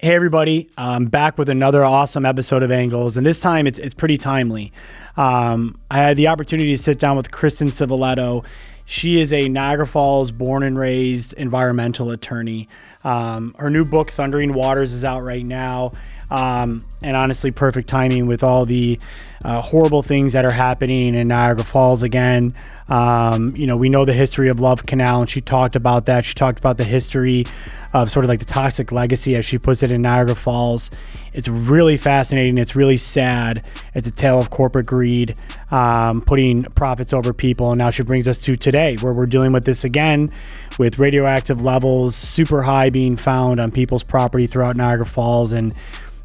Hey everybody, I'm back with another awesome episode of Angles, and this time it's pretty timely. I had the opportunity to sit down with Christen Civiletto. She is a Niagara Falls-born and raised environmental attorney. Her new book, Thundering Waters, is out right now, and honestly, perfect timing with all the horrible things that are happening in Niagara Falls again. We know the history of Love Canal, and she talked about that. She talked about the history of sort of like the toxic legacy, as she puts it, in Niagara Falls. It's really fascinating. It's really sad. It's a tale of corporate greed, putting profits over people. And now she brings us to today, where we're dealing with this again, with radioactive levels super high being found on people's property throughout Niagara Falls. And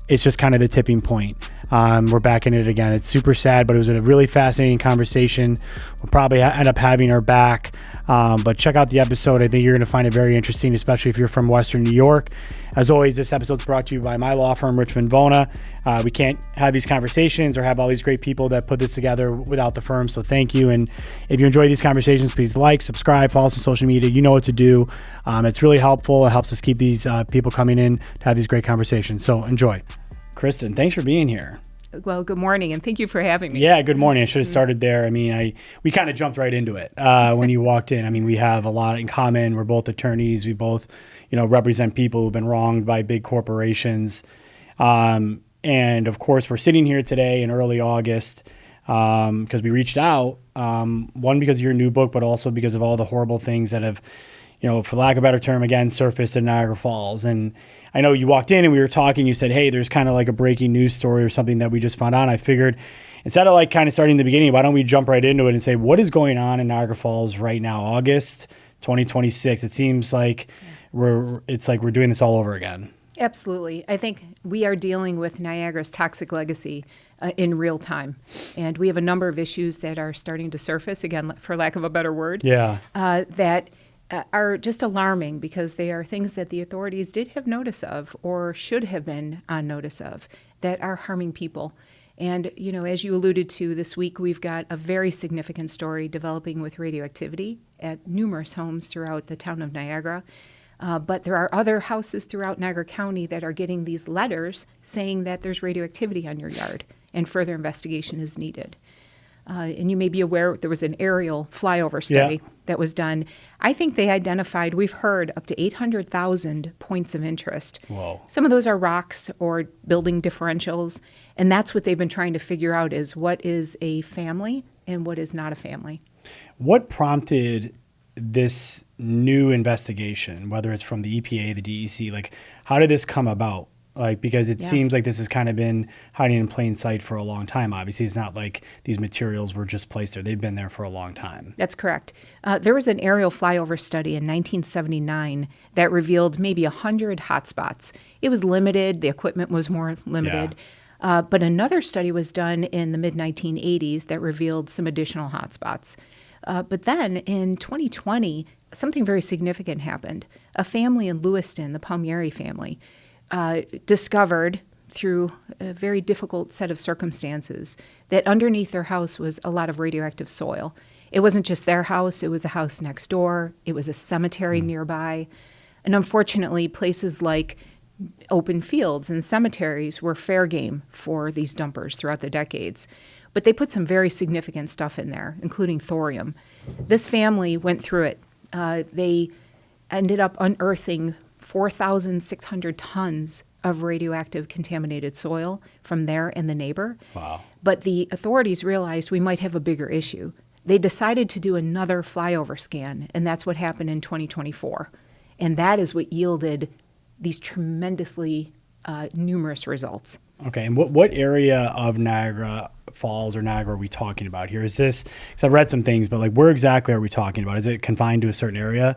it's just kind of the tipping point. We're back in it again. It's super sad, but it was a really fascinating conversation. We'll probably end up having her back. But check out the episode. I think you're going to find it very interesting, especially if you're from Western New York. As always, this episode's brought to you by my law firm, Richmond Vona. We can't have these conversations or have all these great people that put this together without the firm. So thank you. And if you enjoy these conversations, please like, subscribe, follow us on social media. You know what to do. It's really helpful. It helps us keep these people coming in to have these great conversations. So enjoy. Christen, thanks for being here. Well, good morning, and thank you for having me. Yeah, good morning. I should have started there. I mean, we kind of jumped right into it when you walked in. I mean, we have a lot in common. We're both attorneys. We both, represent people who've been wronged by big corporations. And of course, we're sitting here today in early August because we reached out, one, because of your new book, but also because of all the horrible things that have, for lack of a better term, again, surfaced in Niagara Falls. And I know you walked in and we were talking, you said, hey, there's kind of like a breaking news story or something that we just found out. I figured instead of like kind of starting in the beginning, why don't we jump right into it and say, what is going on in Niagara Falls right now, August 2026? It seems like we're doing this all over again. Absolutely. I think we are dealing with Niagara's toxic legacy in real time. And we have a number of issues that are starting to surface, again, for lack of a better word, that are just alarming because they are things that the authorities did have notice of or should have been on notice of that are harming people. And, as you alluded to this week, we've got a very significant story developing with radioactivity at numerous homes throughout the town of Niagara. But there are other houses throughout Niagara County that are getting these letters saying that there's radioactivity on your yard and further investigation is needed. And you may be aware there was an aerial flyover study that was done. I think they identified, we've heard, up to 800,000 points of interest. Whoa. Some of those are rocks or building differentials. And that's what they've been trying to figure out is what is a family and what is not a family. What prompted this new investigation, whether it's from the EPA, the DEC? Like, how did this come about? Because it seems like this has kind of been hiding in plain sight for a long time. Obviously, it's not like these materials were just placed there. They've been there for a long time. That's correct. There was an aerial flyover study in 1979 that revealed maybe 100 hotspots. It was limited. The equipment was more limited. Yeah. But another study was done in the mid-1980s that revealed some additional hotspots. But then in 2020, something very significant happened. A family in Lewiston, the Palmieri family, discovered through a very difficult set of circumstances that underneath their house was a lot of radioactive soil. It wasn't just their house, it was a house next door, it was a cemetery nearby. And unfortunately, places like open fields and cemeteries were fair game for these dumpers throughout the decades. But they put some very significant stuff in there, including thorium. This family went through it. They ended up unearthing 4,600 tons of radioactive contaminated soil from there and the neighbor. Wow. But the authorities realized we might have a bigger issue. They decided to do another flyover scan, and that's what happened in 2024. And that is what yielded these tremendously numerous results. Okay, and what area of Niagara Falls or Niagara are we talking about here? Is this, because I've read some things, but like where exactly are we talking about? Is it confined to a certain area?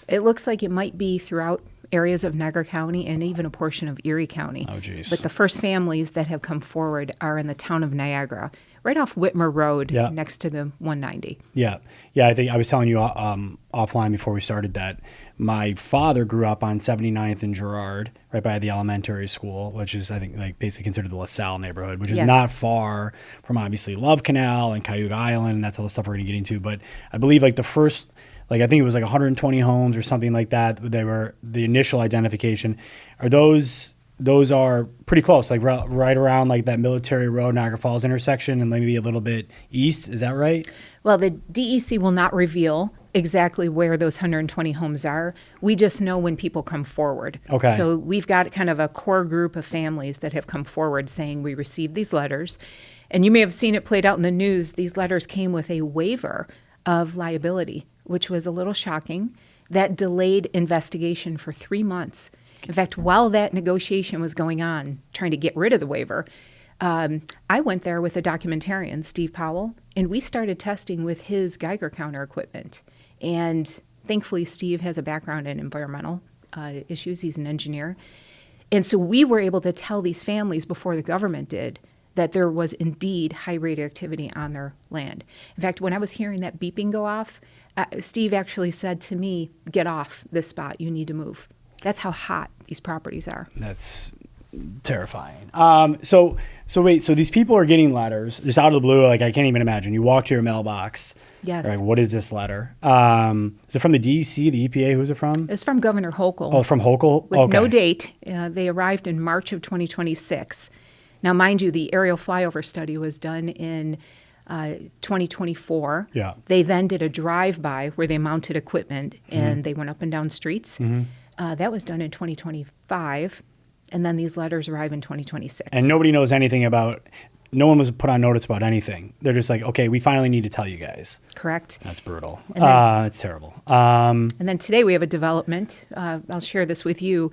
It looks like it might be throughout areas of Niagara County and even a portion of Erie County. Oh, geez. But the first families that have come forward are in the town of Niagara, right off Whitmer Road, next to the 190. Yeah. I think I was telling you offline before we started that my father grew up on 79th and Girard, right by the elementary school, which is, I think, like basically considered the LaSalle neighborhood, which is not far from obviously Love Canal and Cayuga Island, and that's all the stuff we're going to get into. But I believe like the first, like I think it was like 120 homes or something like that. They were the initial identification. Are those those are pretty close, like right around like that Military Road, Niagara Falls intersection, and maybe a little bit east. Is that right? Well, the DEC will not reveal exactly where those 120 homes are. We just know when people come forward. Okay. So we've got kind of a core group of families that have come forward saying we received these letters. And you may have seen it played out in the news. These letters came with a waiver of liability, which was a little shocking. That delayed investigation for 3 months. In fact, while that negotiation was going on, trying to get rid of the waiver, I went there with a documentarian, Steve Powell, and we started testing with his Geiger counter equipment. And thankfully, Steve has a background in environmental issues. He's an engineer. And so we were able to tell these families before the government did that there was indeed high radioactivity on their land. In fact, when I was hearing that beeping go off, Steve actually said to me, "Get off this spot. You need to move." That's how hot these properties are. That's terrifying. So wait, so these people are getting letters just out of the blue. Like, I can't even imagine. You walk to your mailbox. Yes. Like, what is this letter? Is it from the DEC, the EPA? Who's it from? It's from Governor Hochul. Oh, from Hochul? With no date. They arrived in March of 2026. Now, mind you, the aerial flyover study was done in 2024. Yeah. They then did a drive-by where they mounted equipment and they went up and down streets. That was done in 2025. And then these letters arrive in 2026. And nobody knows anything about, no one was put on notice about anything. They're just like, okay, we finally need to tell you guys. Correct. That's brutal. It's terrible. And then today we have a development. I'll share this with you.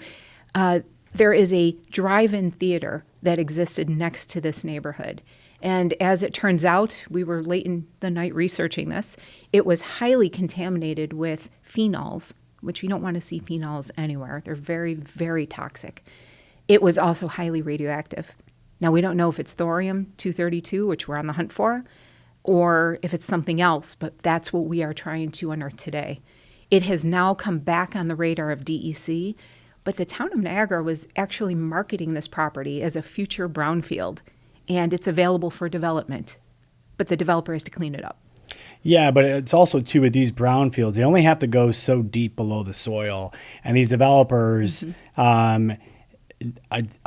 There is a drive-in theater that existed next to this neighborhood. And as it turns out, we were late in the night researching this. It was highly contaminated with phenols, which you don't want to see phenols anywhere. They're very, very toxic. It was also highly radioactive. Now, we don't know if it's thorium-232, which we're on the hunt for, or if it's something else, but that's what we are trying to unearth today. It has now come back on the radar of DEC, but the Town of Niagara was actually marketing this property as a future brownfield, and it's available for development, but the developer has to clean it up. Yeah, but it's also, too, with these brownfields, they only have to go so deep below the soil. And these developers, I'll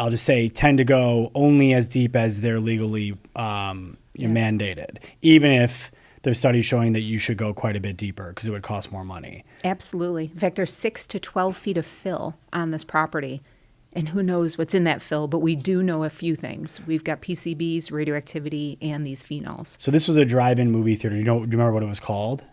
just say, tend to go only as deep as they're legally mandated, even if there's studies showing that you should go quite a bit deeper because it would cost more money. Absolutely. In fact, there's 6 to 12 feet of fill on this property. And who knows what's in that fill, but we do know a few things. We've got PCBs, radioactivity, and these phenols. So this was a drive-in movie theater. Do you remember what it was called?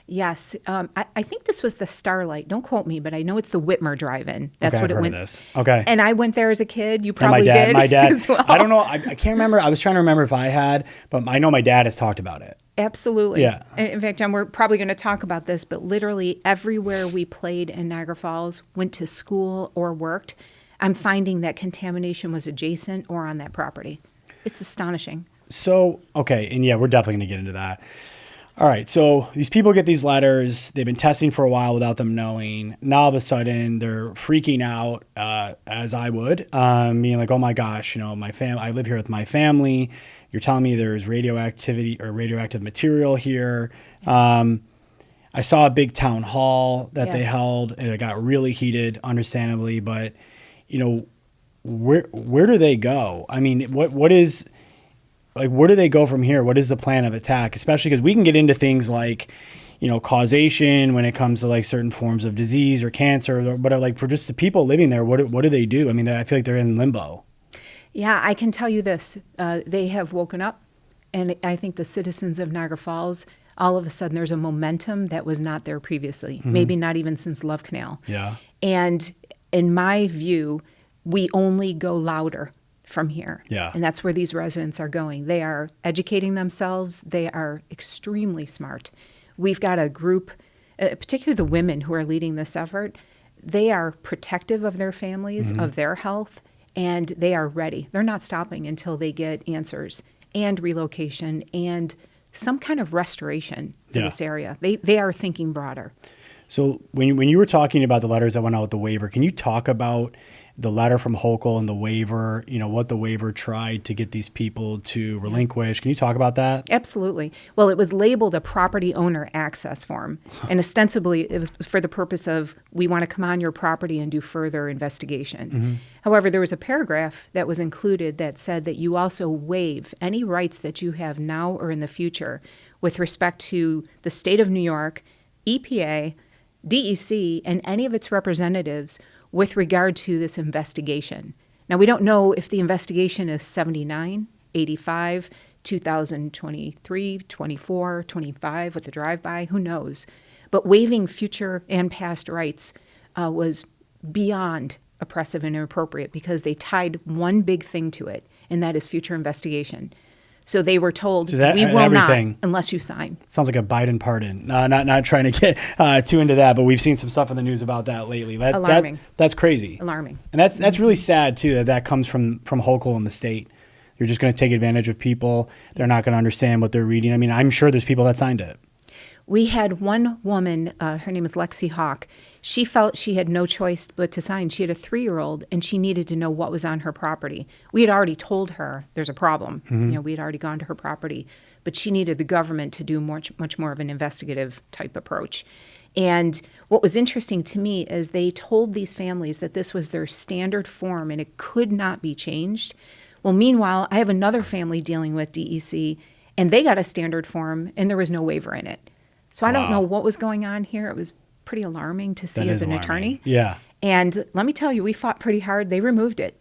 Yes. I think this was the Starlight. Don't quote me, but I know it's the Whitmer Drive-In. That's okay, what I've it heard went. Of this. Okay. And I went there as a kid. You probably did. My dad. As well. I don't know. I can't remember. I was trying to remember if I had, but I know my dad has talked about it. Absolutely. Yeah. In fact, John, we're probably going to talk about this, but literally everywhere we played in Niagara Falls, went to school or worked, I'm finding that contamination was adjacent or on that property. It's astonishing. So, okay. And yeah, we're definitely going to get into that. All right. So these people get these letters. They've been testing for a while without them knowing. Now, all of a sudden, they're freaking out, as I would, being like, oh my gosh, I live here with my family. You're telling me there's radioactivity or radioactive material here. I saw a big town hall that they held, and it got really heated, understandably. But, where do they go? I mean, what is, like, where do they go from here? What is the plan of attack? Especially because we can get into things like, causation when it comes to like certain forms of disease or cancer, but like for just the people living there, what do they do? I mean, I feel like they're in limbo. Yeah, I can tell you this. They have woken up, and I think the citizens of Niagara Falls, all of a sudden there's a momentum that was not there previously, maybe not even since Love Canal. Yeah. And in my view, we only go louder from here. Yeah. And that's where these residents are going. They are educating themselves. They are extremely smart. We've got a group, particularly the women who are leading this effort. They are protective of their families, of their health, and they are ready. They're not stopping until they get answers and relocation and some kind of restoration to this area. They are thinking broader. So when you were talking about the letters that went out with the waiver, can you talk about the letter from Hochul and the waiver, what the waiver tried to get these people to relinquish. Can you talk about that? Absolutely. Well, it was labeled a property owner access form, and ostensibly it was for the purpose of, we want to come on your property and do further investigation. However, there was a paragraph that was included that said that you also waive any rights that you have now or in the future with respect to the state of New York, EPA, DEC, and any of its representatives with regard to this investigation. Now, we don't know if the investigation is 79, 85, 2023, 24, 25 with the drive-by, who knows? But waiving future and past rights was beyond oppressive and inappropriate because they tied one big thing to it, and that is future investigation. So they were told, we will not unless you sign. Sounds like a Biden pardon. Not trying to get too into that, but we've seen some stuff in the news about that lately. Alarming. That's crazy. Alarming. And that's really sad, too, that comes from Hochul and the state. You're just going to take advantage of people. They're not going to understand what they're reading. I mean, I'm sure there's people that signed it. We had one woman, her name is Lexie Hawk. She felt she had no choice but to sign. She had a 3-year-old, and she needed to know what was on her property. We had already told her there's a problem. We had already gone to her property, but she needed the government to do much more of an investigative type approach. And what was interesting to me is they told these families that this was their standard form and it could not be changed. Well, meanwhile, I have another family dealing with DEC, and they got a standard form, and there was no waiver in it. So I don't know what was going on here. It was pretty alarming to see as an attorney. Yeah. And let me tell you, we fought pretty hard. They removed it.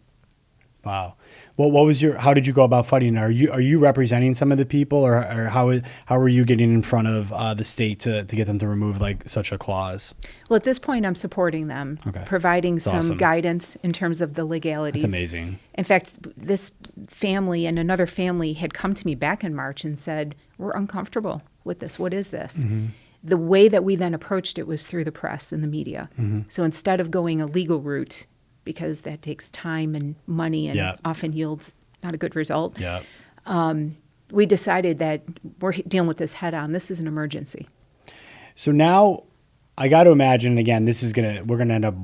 Wow. Well, how did you go about fighting it? Are you representing some of the people, or how are you getting in front of the state to get them to remove such a clause? Well, at this point, I'm supporting them, providing some guidance in terms of the legalities. That's amazing. In fact, this family and another family had come to me back in March and said, we're uncomfortable with this. What is this? The way that we then approached it was through the press and the media. So instead of going a legal route, because that takes time and money and often yields not a good result, we decided that we're dealing with this head on. This is an emergency. So now I got to imagine, again, we're going to end up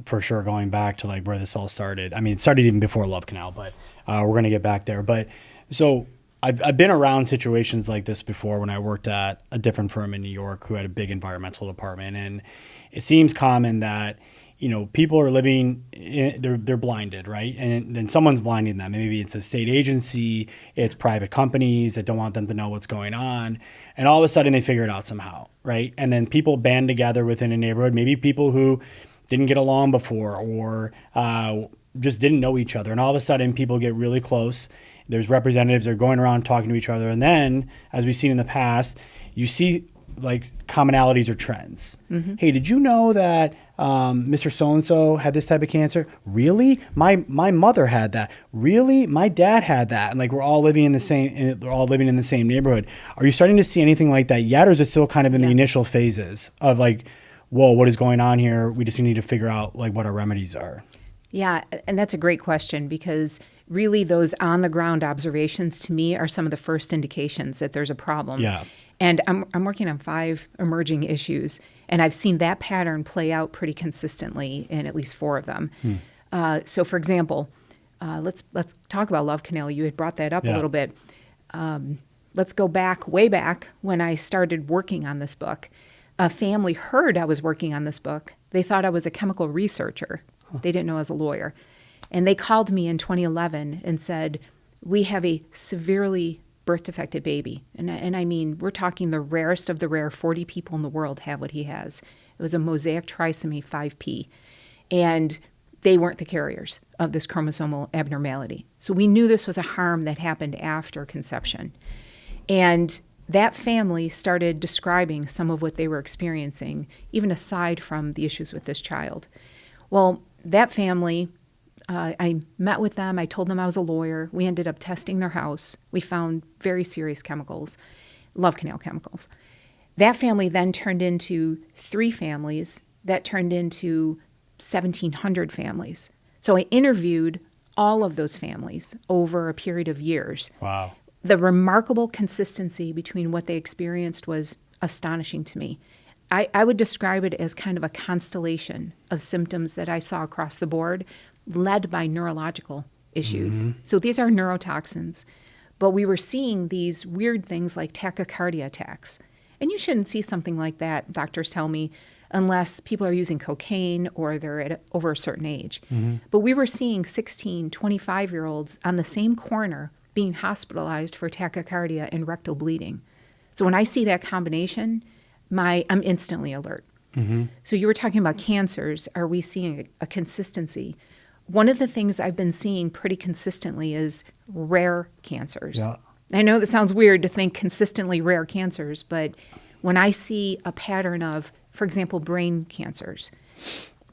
for sure going back to where this all started. I mean, it started even before Love Canal, but we're going to get back there. But so I've been around situations like this before when I worked at a different firm in New York who had a big environmental department. And it seems common that, people are living, they're blinded, right? And then someone's blinding them. Maybe it's a state agency, it's private companies that don't want them to know what's going on. And all of a sudden they figure it out somehow, right? And then people band together within a neighborhood, maybe people who didn't get along before or just didn't know each other. And all of a sudden people get really close. There's representatives that are going around talking to each other. And then, as we've seen in the past, you see commonalities or trends. Hey, did you know that Mr. So-and-so had this type of cancer? Really? My mother had that. Really? My dad had that. And we're all living in the same neighborhood. Are you starting to see anything like that yet? Or is it still kind of in the initial phases of whoa, what is going on here? We just need to figure out what our remedies are. Yeah, and that's a great question because really those on-the-ground observations to me are some of the first indications that there's a problem. Yeah. And I'm working on 5 emerging issues, and I've seen that pattern play out pretty consistently in at least 4 of them. So, for example, let's talk about Love Canal. You had brought that up a little bit. Let's go way back when I started working on this book. A family heard I was working on this book. They thought I was a chemical researcher. They didn't know I was a lawyer. And they called me in 2011 and said, we have a severely birth defected baby. And I mean, we're talking the rarest of the rare. 40 people in the world have what he has. It was a mosaic trisomy 5p. And they weren't the carriers of this chromosomal abnormality. So we knew this was a harm that happened after conception. And that family started describing some of what they were experiencing, even aside from the issues with this child. Well, that family, I met with them. I told them I was a lawyer. We ended up testing their house. We found very serious chemicals, Love Canal chemicals. That family then turned into 3 families that turned into 1,700 families. So I interviewed all of those families over a period of years. Wow. The remarkable consistency between what they experienced was astonishing to me. I would describe it as kind of a constellation of symptoms that I saw across the board led by neurological issues. So these are neurotoxins. But we were seeing these weird things like tachycardia attacks. And you shouldn't see something like that, doctors tell me, unless people are using cocaine or they're over a certain age. But we were seeing 16, 25-year-olds on the same corner being hospitalized for tachycardia and rectal bleeding. So when I see that combination, I'm instantly alert. So you were talking about cancers. Are we seeing a consistency? One of the things I've been seeing pretty consistently is rare cancers. Yeah. I know that sounds weird to think consistently rare cancers, but when I see a pattern of, for example, brain cancers,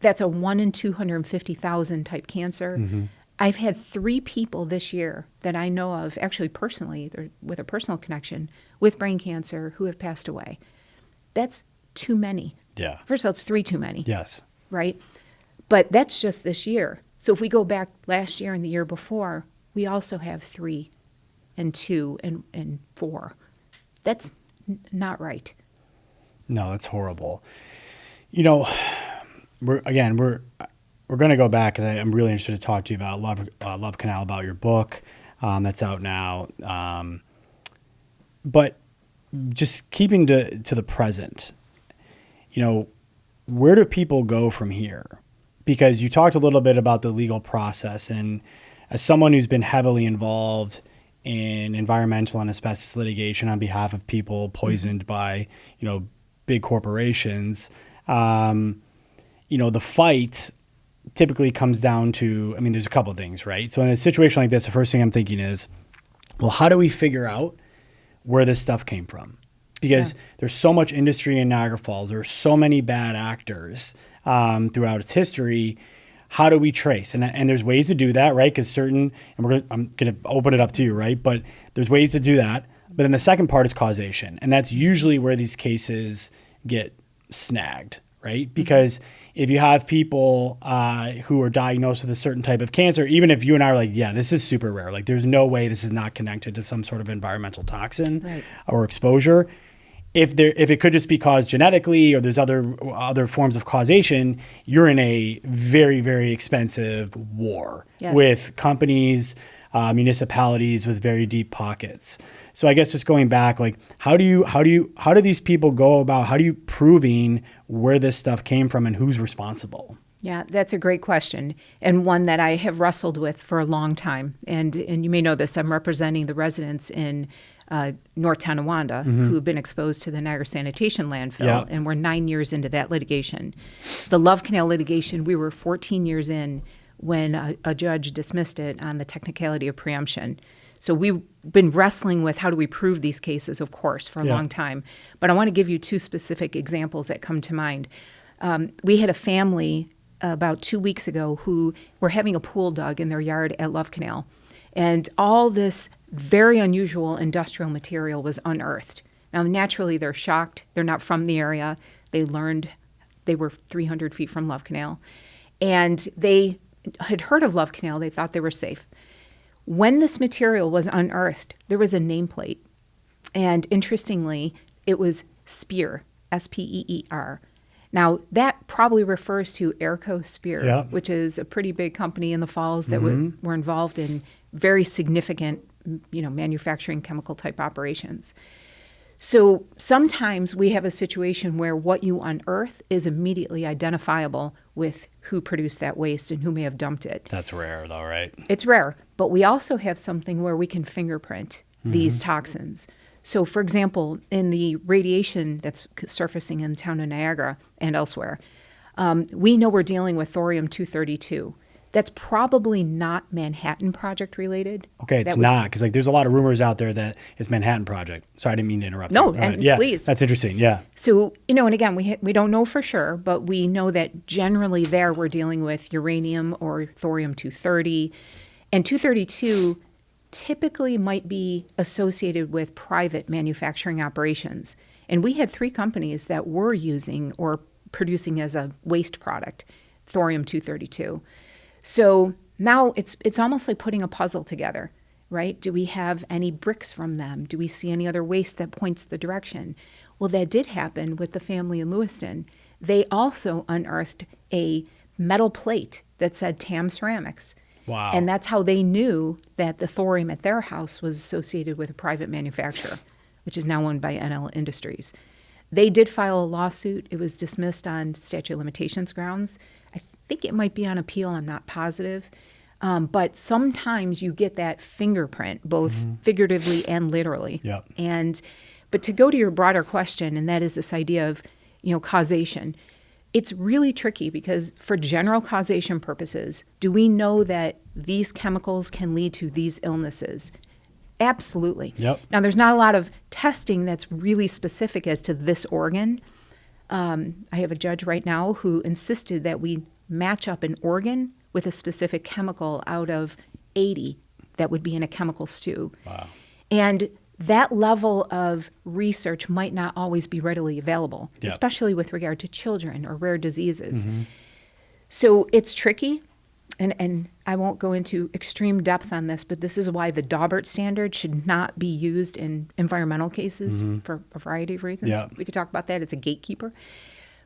that's a 1 in 250,000 type cancer. I've had 3 people this year that I know of, actually personally, with a personal connection, with brain cancer who have passed away. That's too many. Yeah. First of all, it's 3 too many. Yes. Right? But that's just this year. So if we go back last year and the year before, we also have 3 and 2 and 4. That's not right. No, that's horrible. You know, we're going to go back because I'm really interested to talk to you about Love Canal, about your book that's out now. But just keeping to the present, you know, where do people go from here? Because you talked a little bit about the legal process, and as someone who's been heavily involved in environmental and asbestos litigation on behalf of people poisoned by, you know, big corporations, you know, the fight typically comes down to, I mean, there's a couple of things, right? So in a situation like this, the first thing I'm thinking is, well, how do we figure out where this stuff came from? Because there's so much industry in Niagara Falls. There are so many bad actors throughout its history. How do we trace? And there's ways to do that, right? Because I'm going to open it up to you, right? But there's ways to do that. But then the second part is causation. And that's usually where these cases get snagged, right? Because if you have people who are diagnosed with a certain type of cancer, even if you and I are like, yeah, this is super rare, like there's no way this is not connected to some sort of environmental toxin or exposure. If it could just be caused genetically or there's other forms of causation, you're in a very, very expensive war with companies, municipalities with very deep pockets. So I guess just going back, like how do these people go about, how do you proving where this stuff came from and who's responsible? Yeah, that's a great question, and one that I have wrestled with for a long time. And you may know this, I'm representing the residents in North Tonawanda who have been exposed to the Niagara sanitation landfill, and we're 9 years into that litigation. The Love Canal litigation, we were 14 years in when a judge dismissed it on the technicality of preemption. So we've been wrestling with how do we prove these cases, of course, for a long time. But I want to give you 2 specific examples that come to mind. We had a family about 2 weeks ago who were having a pool dug in their yard at Love Canal. And all this very unusual industrial material was unearthed. Now, naturally, they're shocked. They're not from the area. They learned they were 300 feet from Love Canal. And they had heard of Love Canal. They thought they were safe. When this material was unearthed, there was a nameplate. And interestingly, it was Speer, S-P-E-E-R. Now, that probably refers to Airco Speer, which is a pretty big company in the Falls that were involved in very significant, manufacturing chemical type operations. So sometimes we have a situation where what you unearth is immediately identifiable with who produced that waste and who may have dumped it. That's rare though, right? It's rare, but we also have something where we can fingerprint these toxins. So, for example, in the radiation that's surfacing in the town of Niagara and elsewhere, we know we're dealing with thorium-232. That's probably not Manhattan Project related. Okay, it's not, because there's a lot of rumors out there that it's Manhattan Project. Sorry, I didn't mean to interrupt. No, and please. That's interesting, yeah. So, and again, we don't know for sure, but we know that generally there we're dealing with uranium or thorium-230. And 232 typically might be associated with private manufacturing operations. And we had 3 companies that were using or producing as a waste product thorium-232. So now it's almost like putting a puzzle together, right? Do we have any bricks from them? Do we see any other waste that points the direction? Well, that did happen with the family in Lewiston. They also unearthed a metal plate that said TAM Ceramics. Wow. And that's how they knew that the thorium at their house was associated with a private manufacturer, which is now owned by NL Industries. They did file a lawsuit. It was dismissed on statute of limitations grounds. I think it might be on appeal. I'm not positive. But sometimes you get that fingerprint, both figuratively and literally. Yep. But to go to your broader question, and that is this idea of, causation, it's really tricky because for general causation purposes, do we know that these chemicals can lead to these illnesses? Absolutely. Yep. Now, there's not a lot of testing that's really specific as to this organ. I have a judge right now who insisted that we match up an organ with a specific chemical out of 80 that would be in a chemical stew. Wow. And that level of research might not always be readily available, Yep. especially with regard to children or rare diseases. So it's tricky, and I won't go into extreme depth on this, but this is why the Daubert standard should not be used in environmental cases for a variety of reasons. Yep. We could talk about that. It's a gatekeeper.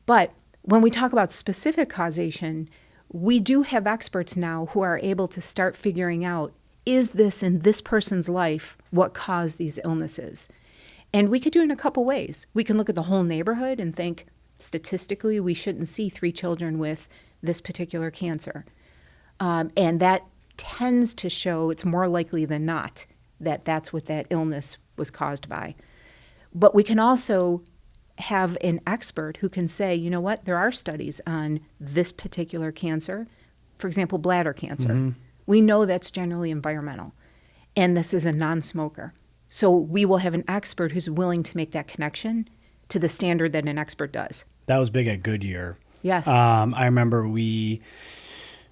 But when we talk about specific causation, we do have experts now who are able to start figuring out, is this in this person's life what caused these illnesses? And we could do it in a couple ways. We can look at the whole neighborhood and think, statistically, we shouldn't see 3 children with this particular cancer. And that tends to show it's more likely than not that that's what that illness was caused by. But we can also have an expert who can say, you know what, there are studies on this particular cancer, for example, bladder cancer. We know that's generally environmental, and this is a non-smoker. So we will have an expert who's willing to make that connection to the standard that an expert does. That was big at Goodyear. Yes. I remember we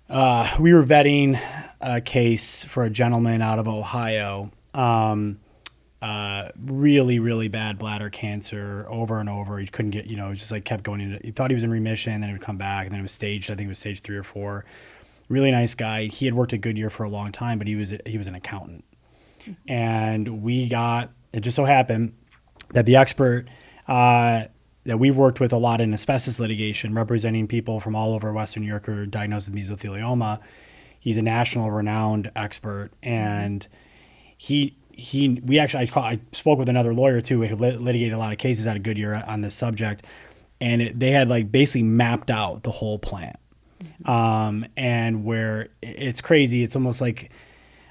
were vetting a case for a gentleman out of Ohio. Really, really bad bladder cancer over and over. He couldn't get, just like kept going into, he thought he was in remission, then he would come back, and then it was staged, I think it was stage 3 or 4. Really nice guy. He had worked at Goodyear for a long time, but he was an accountant. And it just so happened that the expert that we've worked with a lot in asbestos litigation, representing people from all over Western New York who are diagnosed with mesothelioma, he's a national renowned expert. And I spoke with another lawyer too, who litigated a lot of cases out of Goodyear on this subject. And they had basically mapped out the whole plant. And where it's crazy, it's almost like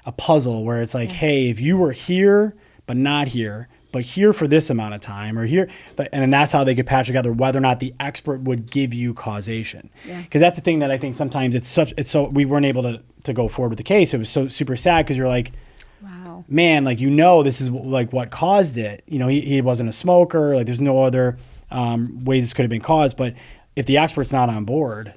a puzzle where it's like, hey, if you were here, but not here, but here for this amount of time or here, and then that's how they could patch together whether or not the expert would give you causation. Because that's the thing that I think sometimes it's we weren't able to go forward with the case. It was so super sad because you're like, wow, man, this is what caused it. He wasn't a smoker. There's no other ways this could have been caused. But if the expert's not on board,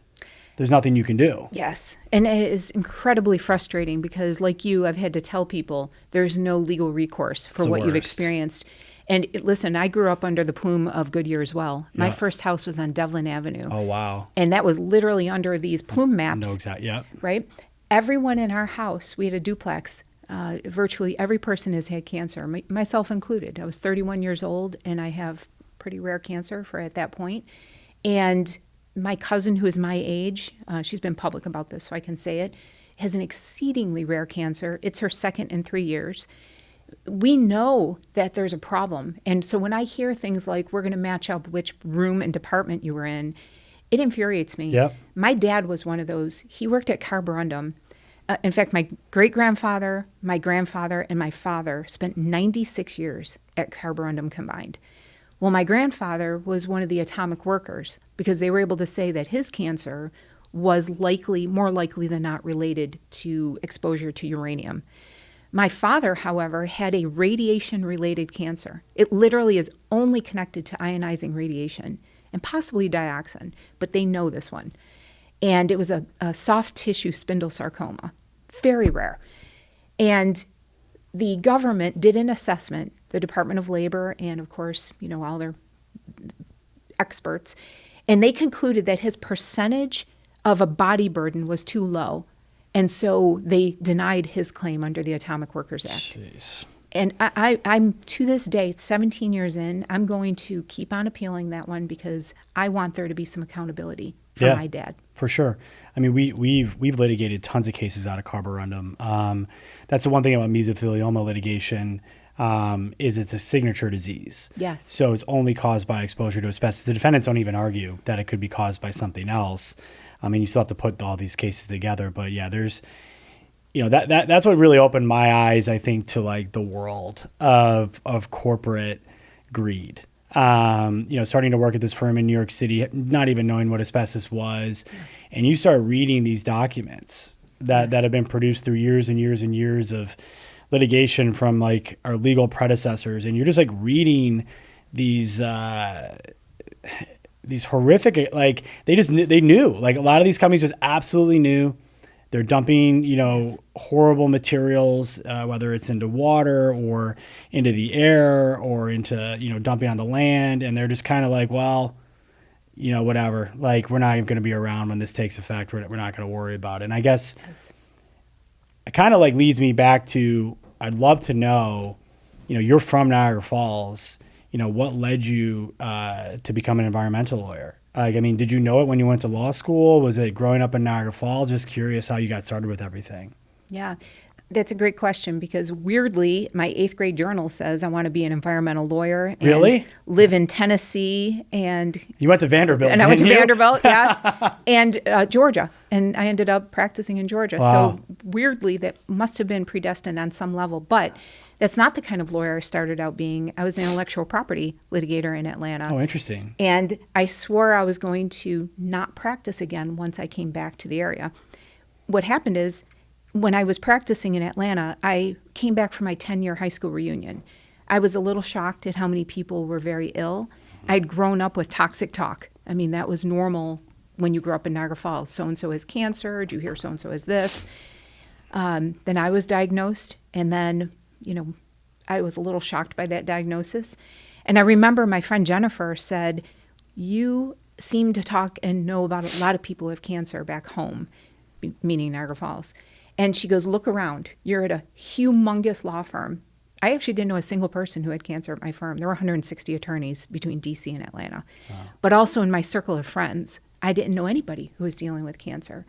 there's nothing you can do. Yes. And it is incredibly frustrating because, like you, I've had to tell people there's no legal recourse for what you've experienced. And listen, I grew up under the plume of Goodyear as well. My first house was on Devlin Avenue. Oh, wow. And that was literally under these plume maps. No, exactly. Yeah. Right? Everyone in our house, we had a duplex. Virtually every person has had cancer, myself included. I was 31 years old, and I have pretty rare cancer for at that point. And my cousin, who is my age, she's been public about this, so I can say it, has an exceedingly rare cancer. It's her second in 3 years. We know that there's a problem. And so when I hear things like, we're going to match up which room and department you were in, it infuriates me. Yep. My dad was one of those. He worked at Carborundum. In fact, my great-grandfather, my grandfather, and my father spent 96 years at Carborundum combined. Well, my grandfather was one of the atomic workers because they were able to say that his cancer was more likely than not related to exposure to uranium. My father, however, had a radiation-related cancer. It literally is only connected to ionizing radiation and possibly dioxin, but they know this one. And it was a soft tissue spindle sarcoma, very rare. And the government did an assessment, the Department of Labor and, of course, all their experts, and they concluded that his percentage of a body burden was too low. And so they denied his claim under the Atomic Workers Act. Jeez. And I'm to this day, 17 years in, I'm going to keep on appealing that one because I want there to be some accountability for my dad. For sure. I mean, we've litigated tons of cases out of carborundum. That's the one thing about mesothelioma litigation, is it's a signature disease. Yes. So it's only caused by exposure to asbestos. The defendants don't even argue that it could be caused by something else. I mean, you still have to put all these cases together, but yeah, there's, that's what really opened my eyes, I think, to like the world of corporate greed. Starting to work at this firm in New York City, not even knowing what asbestos was. And you start reading these documents that have been produced through years and years and years of litigation from like our legal predecessors. And you're just like reading these horrific, like they knew, like a lot of these companies just absolutely knew. They're dumping, horrible materials, whether it's into water or into the air or into, dumping on the land. And they're just kind of like, well, whatever, like we're not even going to be around when this takes effect. We're not going to worry about it. And I guess it kind of like leads me back to, I'd love to know, you're from Niagara Falls, what led you to become an environmental lawyer? Like, I mean, did you know it when you went to law school? Was it growing up in Niagara Falls? Just curious how you got started with everything. Yeah, that's a great question because weirdly, my 8th grade journal says I want to be an environmental lawyer. And really? Live in Tennessee and... You went to Vanderbilt, And I went to you? Vanderbilt, yes, and Georgia. And I ended up practicing in Georgia. Wow. So weirdly, that must have been predestined on some level. But that's not the kind of lawyer I started out being. I was an intellectual property litigator in Atlanta. Oh, interesting. And I swore I was going to not practice again once I came back to the area. What happened is, when I was practicing in Atlanta, I came back for my 10-year high school reunion. I was a little shocked at how many people were very ill. I'd grown up with toxic talk. I mean, that was normal when you grew up in Niagara Falls. So-and-so has cancer. Do you hear so-and-so has this? Then I was diagnosed, and then, I was a little shocked by that diagnosis. And I remember my friend Jennifer said, you seem to talk and know about a lot of people who have cancer back home, meaning Niagara Falls. And she goes, look around. You're at a humongous law firm. I actually didn't know a single person who had cancer at my firm. There were 160 attorneys between D.C. and Atlanta. Wow. But also in my circle of friends, I didn't know anybody who was dealing with cancer.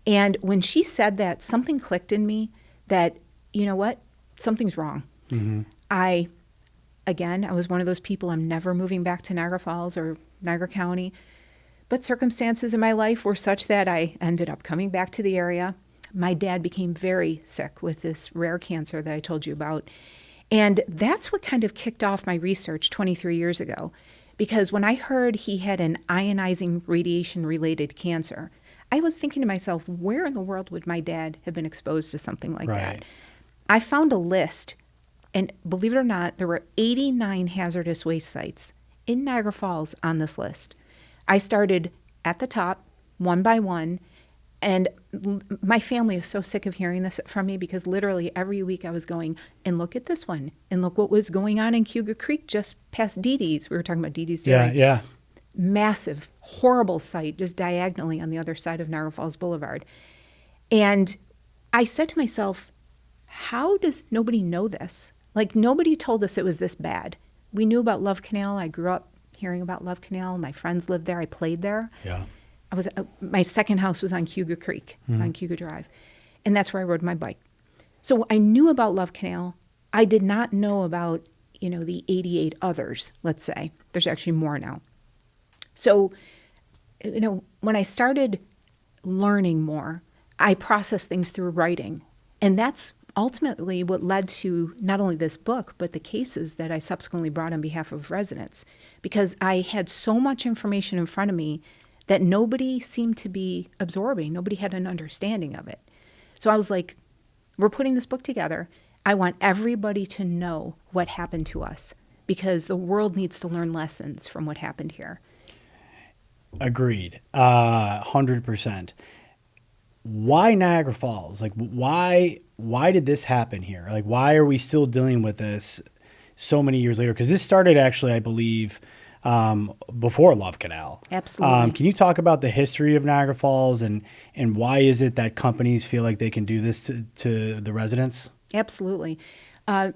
And when she said that, something clicked in me that, you know what, something's wrong. Mm-hmm. I was one of those people, I'm never moving back to Niagara Falls or Niagara County. But circumstances in my life were such that I ended up coming back to the area. My dad became very sick with this rare cancer that I told you about. And that's what kind of kicked off my research 23 years ago. Because when I heard he had an ionizing radiation-related cancer, I was thinking to myself, where in the world would my dad have been exposed to something like that? I found a list, and believe it or not, there were 89 hazardous waste sites in Niagara Falls on this list. I started at the top, one by one, and my family is so sick of hearing this from me because literally every week I was going, and look at this one, and look what was going on in Cougar Creek just past Dee Dee's. We were talking about Dee Dee's Dairy. Yeah. Massive, horrible site just diagonally on the other side of Niagara Falls Boulevard. And I said to myself, how does nobody know this? Like, nobody told us it was this bad. We knew about Love Canal. I grew up hearing about Love Canal. My friends lived there. I played there. Yeah. My second house was on Cougar Creek, on Cougar Drive. And that's where I rode my bike. So I knew about Love Canal. I did not know about, the 88 others, let's say. There's actually more now. So, when I started learning more, I processed things through writing. And that's ultimately what led to not only this book, but the cases that I subsequently brought on behalf of residents. Because I had so much information in front of me that nobody seemed to be absorbing. Nobody had an understanding of it. So I was like, we're putting this book together. I want everybody to know what happened to us because the world needs to learn lessons from what happened here. Agreed. 100%. Why Niagara Falls? Like, why did this happen here? Like, why are we still dealing with this so many years later? Because this started actually, I believe, before Love Canal. Absolutely. Can you talk about the history of Niagara Falls and why is it that companies feel like they can do this to the residents? Absolutely. At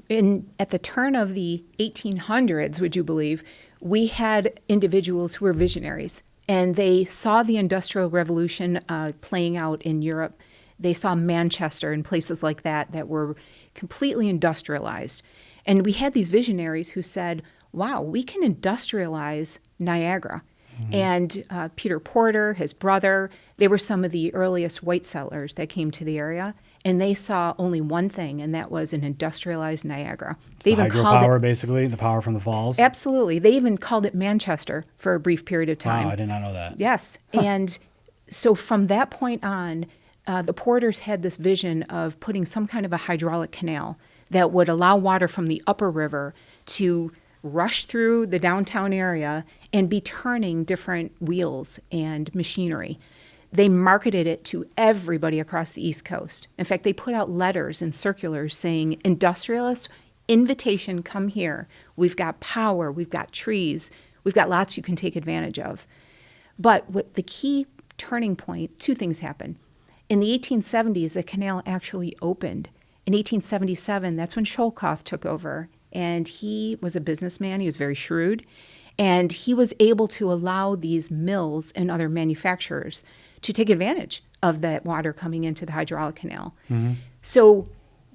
the turn of the 1800s, would you believe, we had individuals who were visionaries. And they saw the Industrial Revolution playing out in Europe. They saw Manchester and places like that were completely industrialized. And we had these visionaries who said, wow, we can industrialize Niagara. And Peter Porter, his brother, they were some of the earliest white settlers that came to the area. And they saw only one thing, and that was an industrialized Niagara. They even called hydropower, it, basically, the power from the falls? absolutely. They even called it Manchester for a brief period of time. Wow, I did not know that. Yes. And so from that point on, the Porters had this vision of putting some kind of a hydraulic canal that would allow water from the upper river to rush through the downtown area and be turning different wheels and machinery. They marketed it to everybody across the East Coast. In fact, they put out letters and circulars saying, industrialists, invitation, come here. We've got power, we've got trees, we've got lots you can take advantage of. But what the key turning point, two things happened. In the 1870s, the canal actually opened. In 1877, that's when Sholkoff took over. And he was a businessman. He was very shrewd. And he was able to allow these mills and other manufacturers to take advantage of that water coming into the hydraulic canal. So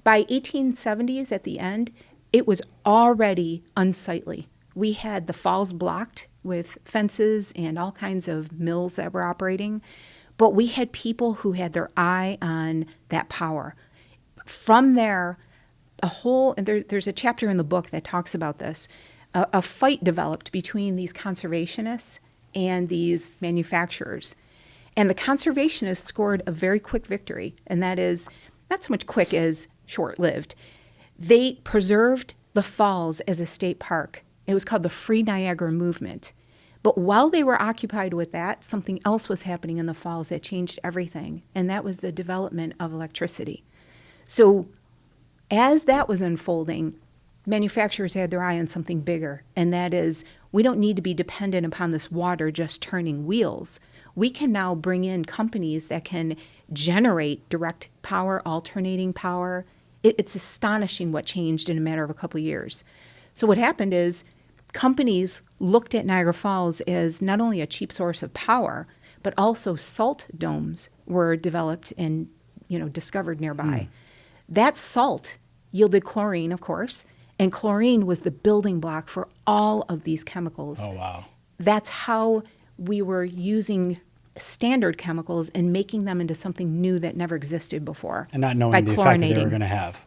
by 1870s, at the end, it was already unsightly. We had the falls blocked with fences and all kinds of mills that were operating. But we had people who had their eye on that power. From there, there's a chapter in the book that talks about this. A fight developed between these conservationists and these manufacturers. And the conservationists scored a very quick victory, and that is not so much quick as short-lived. They preserved the falls as a state park. It was called the Free Niagara Movement. But while they were occupied with that, something else was happening in the falls that changed everything, and that was the development of electricity. So as that was unfolding, manufacturers had their eye on something bigger, and that is, we don't need to be dependent upon this water just turning wheels. We can now bring in companies that can generate direct power, alternating power. It's astonishing what changed in a matter of a couple of years. So what happened is companies looked at Niagara Falls as not only a cheap source of power, but also salt domes were developed and discovered nearby. That salt yielded chlorine, of course, and chlorine was the building block for all of these chemicals. Oh, wow. That's how we were using standard chemicals and making them into something new that never existed before. And not knowing the effect that they were going to have.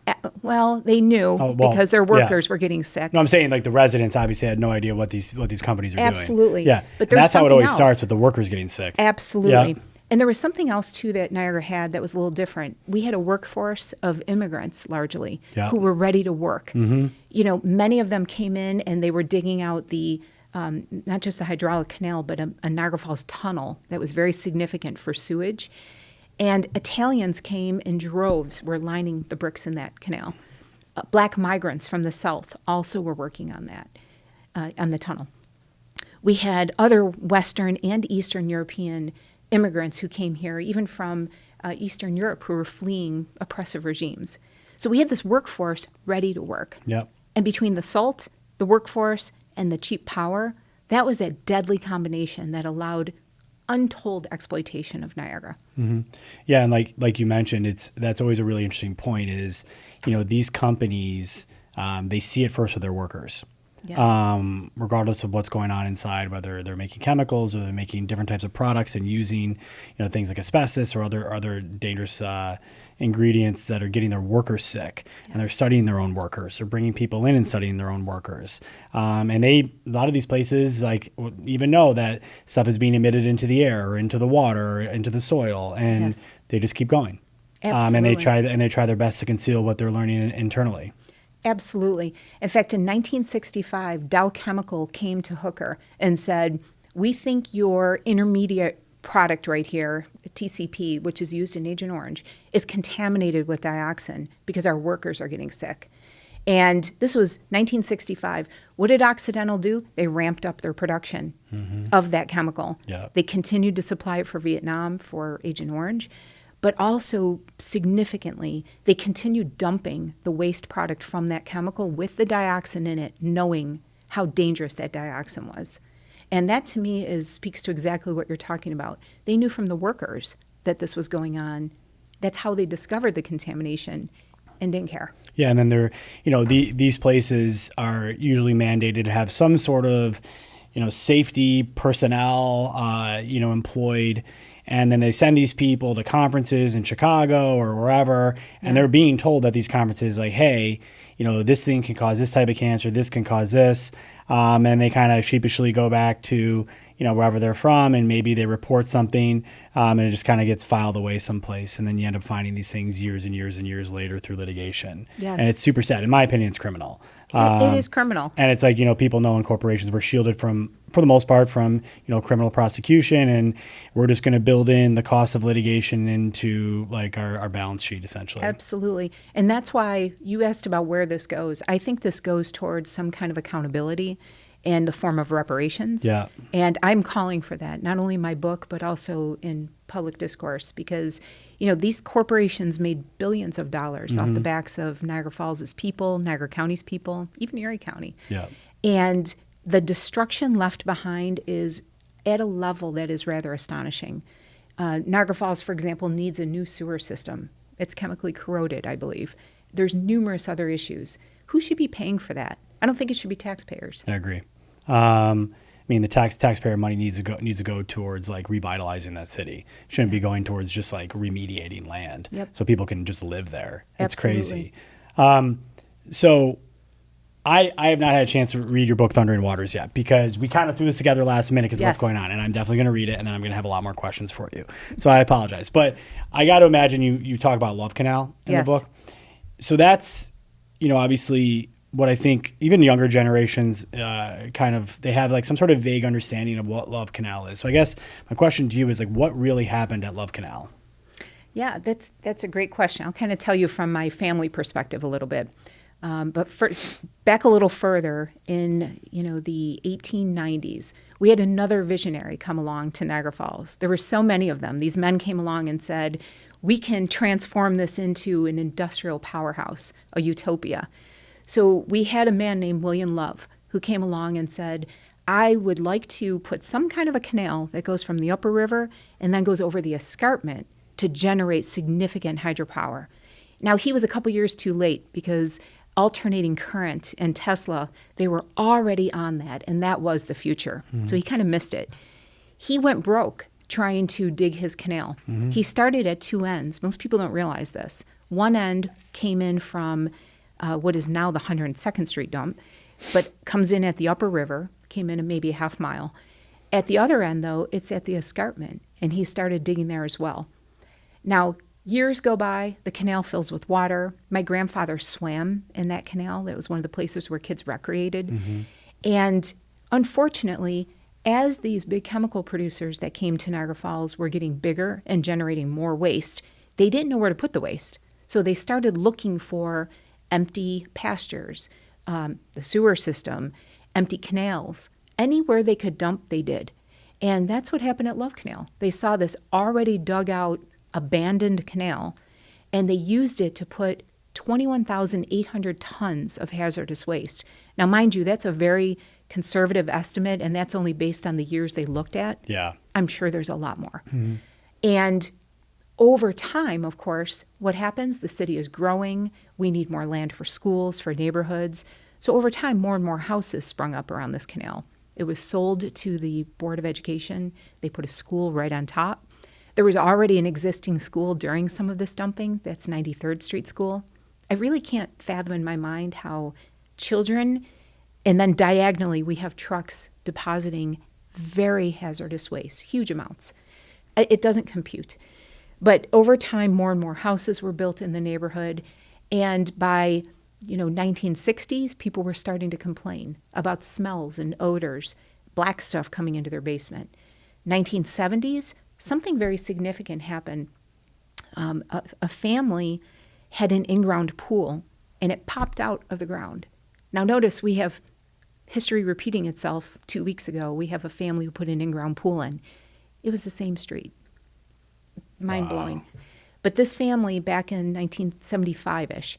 Well, they knew because their workers were getting sick. No, I'm saying like the residents obviously had no idea what these companies are doing. Absolutely. Yeah. But that's how it always else. starts, with the workers getting sick. Absolutely. Yeah. And there was something else, too, that Niagara had that was a little different. We had a workforce of immigrants, largely, who were ready to work. Many of them came in and they were digging out the not just the hydraulic canal, but a Niagara Falls tunnel that was very significant for sewage. And Italians came in droves, were lining the bricks in that canal. Black migrants from the south also were working on that, on the tunnel. We had other Western and Eastern European immigrants who came here, even from Eastern Europe, who were fleeing oppressive regimes. So we had this workforce ready to work. Yep. And between the salt, the workforce, and the cheap power, that was that deadly combination that allowed untold exploitation of Niagara. Yeah, and like you mentioned, that's always a really interesting point is, these companies, they see it first with their workers. Yes. Regardless of what's going on inside, whether they're making chemicals or they're making different types of products and using, things like asbestos or other dangerous ingredients that are getting their workers sick. Yes. And they're studying their own workers. They're bringing people in and studying their own workers. And a lot of these places even know that stuff is being emitted into the air or into the water or into the soil, and they just keep going. Absolutely. And they try their best to conceal what they're learning internally. Absolutely. In fact, in 1965, Dow Chemical came to Hooker and said, we think your intermediate product right here, TCP, which is used in Agent Orange, is contaminated with dioxin because our workers are getting sick. And this was 1965. What did Occidental do? They ramped up their production of that chemical. Yeah. They continued to supply it for Vietnam, for Agent Orange. But also, significantly, they continued dumping the waste product from that chemical with the dioxin in it, knowing how dangerous that dioxin was. And that to me speaks to exactly what you're talking about. They knew from the workers that this was going on. That's how they discovered the contamination and didn't care. Yeah, and then these places are usually mandated to have some sort of, safety personnel, employed. And then they send these people to conferences in Chicago or wherever, and they're being told at these conferences, like, hey, this thing can cause this type of cancer, this can cause this. And they kind of sheepishly go back to, wherever they're from, and maybe they report something, and it just kind of gets filed away someplace. And then you end up finding these things years and years and years later through litigation. Yes. And it's super sad. In my opinion, it's criminal. It is criminal. And it's like, people know in corporations we're shielded for the most part from, criminal prosecution, and we're just going to build in the cost of litigation into like our balance sheet essentially. Absolutely. And that's why you asked about where this goes. I think this goes towards some kind of accountability in the form of reparations. Yeah. And I'm calling for that, not only in my book, but also in public discourse, because, these corporations made billions of dollars off the backs of Niagara Falls' people, Niagara County's people, even Erie County. Yeah. And the destruction left behind is at a level that is rather astonishing. Niagara Falls, for example, needs a new sewer system. It's chemically corroded, I believe. There's numerous other issues. Who should be paying for that? I don't think it should be taxpayers. I agree. The taxpayer money needs to go towards like revitalizing that city. Shouldn't be going towards just like remediating land, so people can just live there. It's Absolutely. crazy. So I have not had a chance to read your book, Thundering Waters, yet, because we kind of threw this together last minute because of what's going on, and I'm definitely going to read it, and then I'm going to have a lot more questions for you. So I apologize. But I got to imagine you talk about Love Canal in the book. So that's, obviously what I think even younger generations they have like some sort of vague understanding of what Love Canal is. So I guess my question to you is like, what really happened at Love Canal? Yeah, that's a great question. I'll kind of tell you from my family perspective a little bit. But back a little further in, the 1890s, we had another visionary come along to Niagara Falls. There were so many of them. These men came along and said, we can transform this into an industrial powerhouse, a utopia. So we had a man named William Love who came along and said, I would like to put some kind of a canal that goes from the upper river and then goes over the escarpment to generate significant hydropower. Now, he was a couple years too late because alternating current and Tesla, they were already on that, and that was the future. So he kind of missed it. He went broke trying to dig his canal. He started at two ends. Most people don't realize this. One end came in from what is now the 102nd Street dump, but comes in at the upper river, came in maybe a half mile. At the other end, though, it's at the escarpment, and he started digging there as well. Now, years go by, the canal fills with water. My grandfather swam in that canal. That was one of the places where kids recreated. And unfortunately, as these big chemical producers that came to Niagara Falls were getting bigger and generating more waste, they didn't know where to put the waste. So they started looking for empty pastures, the sewer system, empty canals. Anywhere they could dump, they did. And that's what happened at Love Canal. They saw this already dug out, abandoned canal, and they used it to put 21,800 tons of hazardous waste. Now, mind you, that's a very conservative estimate, and that's only based on the years they looked at. Yeah. I'm sure there's a lot more. And over time, of course, what happens? The city is growing. We need more land for schools, for neighborhoods. So over time, more and more houses sprung up around this canal. It was sold to the Board of Education. They put a school right on top. There was already an existing school during some of this dumping. That's 93rd Street School. I really can't fathom in my mind how children, and then diagonally we have trucks depositing very hazardous waste, huge amounts. It doesn't compute. But over time, more and more houses were built in the neighborhood. And by 1960s, people were starting to complain about smells and odors, black stuff coming into their basement. 1970s, something very significant happened. A family had an in-ground pool, and it popped out of the ground. Now notice we have history repeating itself. 2 weeks ago, we have a family who put an in-ground pool in. It was the same street. Mind-blowing. Wow. But this family, back in 1975-ish,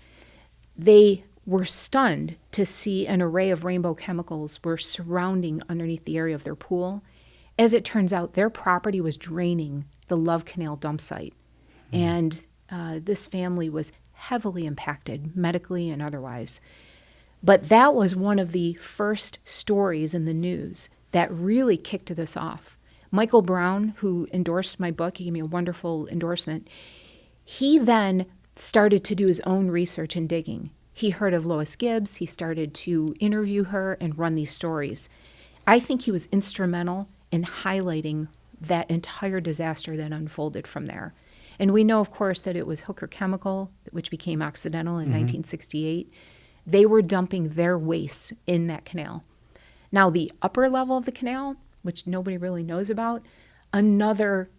they were stunned to see an array of rainbow chemicals were surrounding underneath the area of their pool. As it turns out, their property was draining the Love Canal dump site. And this family was heavily impacted, medically and otherwise. But that was one of the first stories in the news that really kicked this off. Michael Brown, who endorsed my book, he gave me a wonderful endorsement, he then started to do his own research and digging. He heard of Lois Gibbs. He started to interview her and run these stories. I think he was instrumental in highlighting that entire disaster that unfolded from there. And we know, of course, that it was Hooker Chemical, which became Occidental in 1968. They were dumping their waste in that canal. Now, the upper level of the canal, which nobody really knows about, another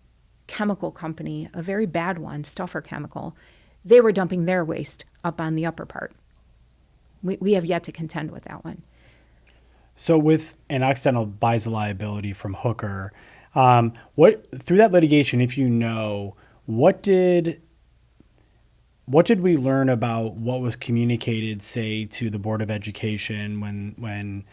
chemical company, a very bad one, Stuffer Chemical, they were dumping their waste up on the upper part. We have yet to contend with that one. So with an Occidental buys the liability from Hooker, what through that litigation, if you know, what did we learn about what was communicated, say, to the Board of Education when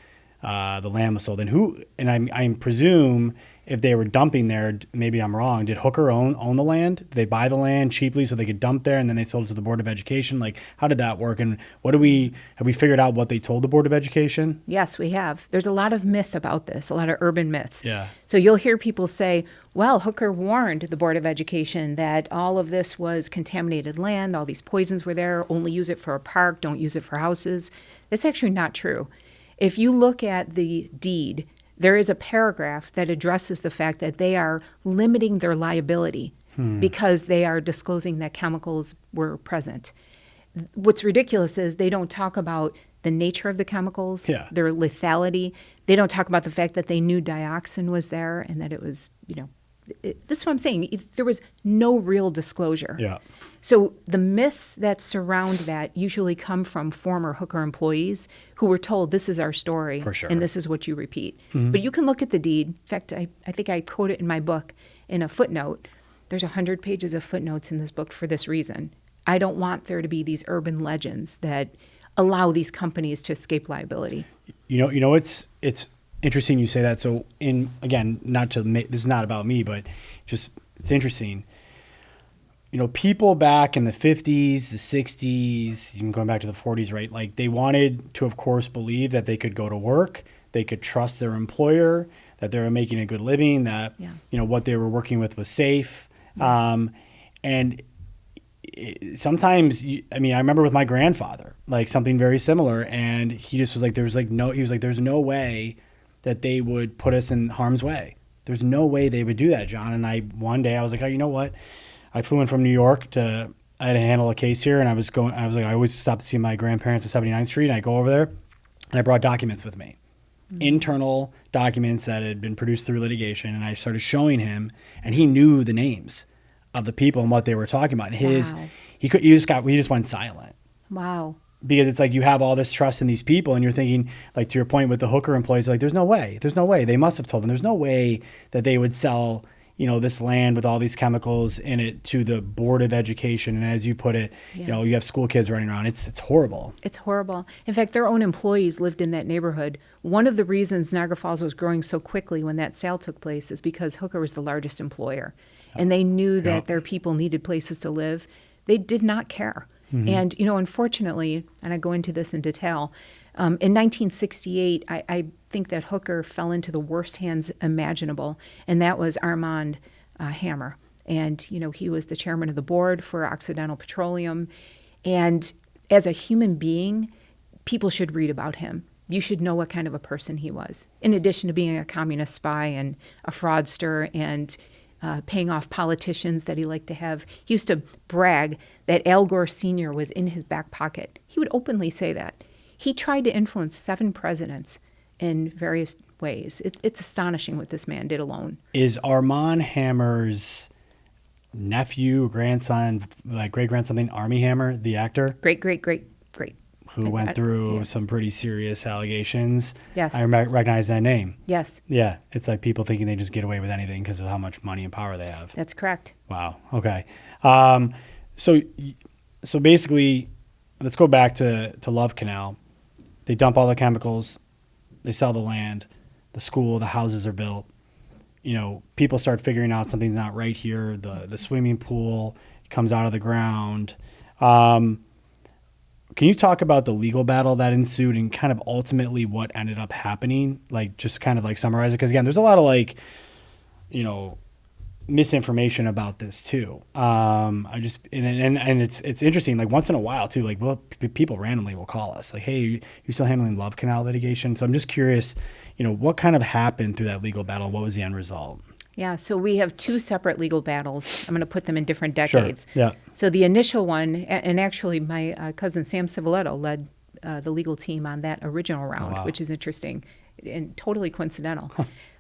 the land was sold, and who? And I presume if they were dumping there, maybe I'm wrong. Did Hooker own the land? Did they buy the land cheaply so they could dump there, and then they sold it to the Board of Education? Like, how did that work? And have we figured out what they told the Board of Education? Yes, we have. There's a lot of myth about this, a lot of urban myths. Yeah. So you'll hear people say, well, Hooker warned the Board of Education that all of this was contaminated land, all these poisons were there, only use it for a park, don't use it for houses. That's actually not true. If you look at the deed, there is a paragraph that addresses the fact that they are limiting their liability because they are disclosing that chemicals were present. What's ridiculous is they don't talk about the nature of the chemicals, their lethality. They don't talk about the fact that they knew dioxin was there and that it was, this is what I'm saying. There was no real disclosure. Yeah. So the myths that surround that usually come from former Hooker employees who were told, this is our story, For sure. and this is what you repeat. But you can look at the deed. In fact, I think I quote it in my book in a footnote. There's 100 pages of footnotes in this book for this reason. I don't want there to be these urban legends that allow these companies to escape liability. It's interesting you say that. So again, this is not about me, but just it's interesting. People back in the 50s, the 60s, even going back to the 40s, right? Like they wanted to, of course, believe that they could go to work, they could trust their employer, that they were making a good living, that, what they were working with was safe. Yes. Sometimes, I remember with my grandfather, like something very similar. And he just was like, there's no way that they would put us in harm's way. There's no way they would do that, John. And one day I was like, oh, you know what? I flew in from New York I had to handle a case here, and I always stop to see my grandparents at 79th Street, and I go over there, and I brought documents with me, internal documents that had been produced through litigation, and I started showing him, and he knew the names of the people and what they were talking about. And he just went silent. Wow. Because it's like you have all this trust in these people, and you're thinking, like to your point with the Hooker employees, like there's no way. They must have told them. There's no way that they would sell this land with all these chemicals in it to the Board of Education. And as you put it, you have school kids running around. It's horrible. It's horrible. In fact, their own employees lived in that neighborhood. One of the reasons Niagara Falls was growing so quickly when that sale took place is because Hooker was the largest employer. And they knew that their people needed places to live. They did not care. And, unfortunately, and I go into this in detail, in 1968, I think that Hooker fell into the worst hands imaginable, and that was Armand Hammer. And, he was the chairman of the board for Occidental Petroleum. And as a human being, people should read about him. You should know what kind of a person he was, in addition to being a communist spy and a fraudster and paying off politicians that he liked to have. He used to brag that Al Gore Sr. was in his back pocket. He would openly say that. He tried to influence 7 presidents in various ways. It's astonishing what this man did alone. Is Armand Hammer's nephew, grandson, like great-grandson, Armie Hammer, the actor? Great. Who went through some pretty serious allegations. Yes. I recognize that name. Yes. Yeah. It's like people thinking they just get away with anything because of how much money and power they have. That's correct. Wow. Okay. So basically, let's go back to Love Canal. They dump all the chemicals. They sell the land. The school, the houses are built. People start figuring out something's not right here. The swimming pool comes out of the ground. Can you talk about the legal battle that ensued and kind of ultimately what ended up happening? Like, just kind of like summarize it. Because again, there's a lot of misinformation about this too. It's interesting. Like once in a while too, like people randomly will call us like, "Hey, you still handling Love Canal litigation?" So I'm just curious, what kind of happened through that legal battle? What was the end result? Yeah, so we have two separate legal battles. I'm going to put them in different decades. Sure. Yeah. So the initial one, and actually my cousin Sam Civiletto led the legal team on that original round, wow. which is interesting and totally coincidental.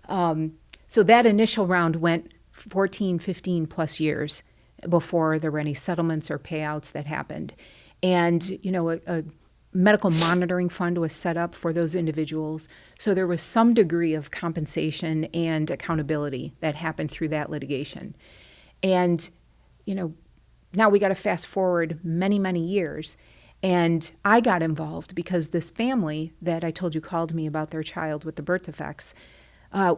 So that initial round went 14, 15 plus years before there were any settlements or payouts that happened. And, a medical monitoring fund was set up for those individuals. So there was some degree of compensation and accountability that happened through that litigation. And, now we got to fast forward many, many years. And I got involved because this family that I told you called me about their child with the birth defects,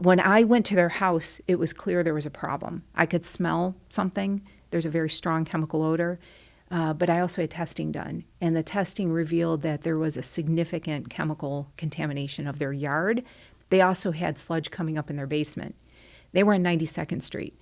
when I went to their house, it was clear there was a problem. I could smell something. There's a very strong chemical odor. But I also had testing done. And the testing revealed that there was a significant chemical contamination of their yard. They also had sludge coming up in their basement. They were on 92nd Street.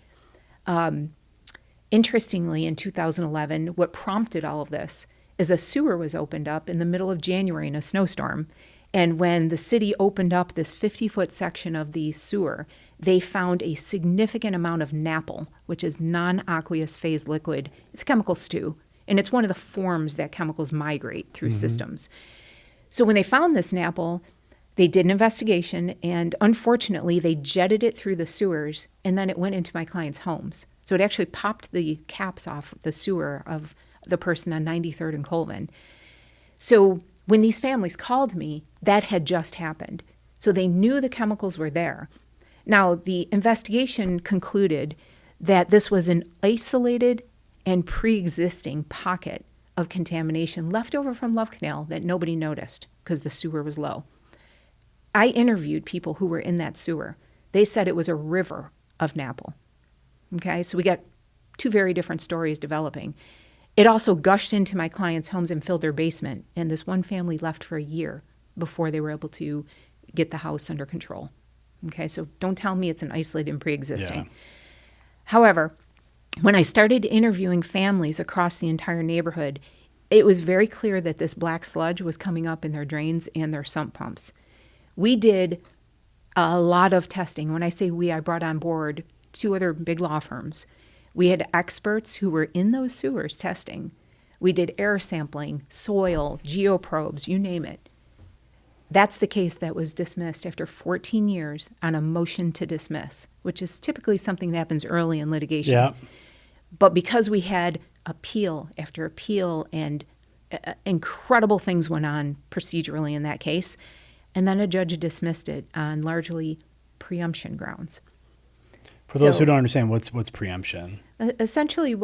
Interestingly, in 2011, what prompted all of this is a sewer was opened up in the middle of January in a snowstorm. And when the city opened up this 50-foot section of the sewer, they found a significant amount of napple, which is non-aqueous phase liquid. It's a chemical stew, and it's one of the forms that chemicals migrate through systems. So when they found this napple, they did an investigation, and unfortunately, they jetted it through the sewers, and then it went into my clients' homes. So it actually popped the caps off the sewer of the person on 93rd and Colvin. So when these families called me, that had just happened. So they knew the chemicals were there. Now, the investigation concluded that this was an isolated and pre-existing pocket of contamination left over from Love Canal that nobody noticed because the sewer was low. I interviewed people who were in that sewer. They said it was a river of napple. Okay, so we got two very different stories developing. It also gushed into my clients' homes and filled their basement, and this one family left for a year before they were able to get the house under control. Okay, so don't tell me it's an isolated and pre-existing. Yeah. However, when I started interviewing families across the entire neighborhood, it was very clear that this black sludge was coming up in their drains and their sump pumps. We did a lot of testing. When I say we, I brought on board two other big law firms. We had experts who were in those sewers testing. We did air sampling, soil, geoprobes, you name it. That's the case that was dismissed after 14 years on a motion to dismiss, which is typically something that happens early in litigation. Yeah. But because we had appeal after appeal and incredible things went on procedurally in that case, and then a judge dismissed it on largely preemption grounds. For those who don't understand, what's preemption? Essentially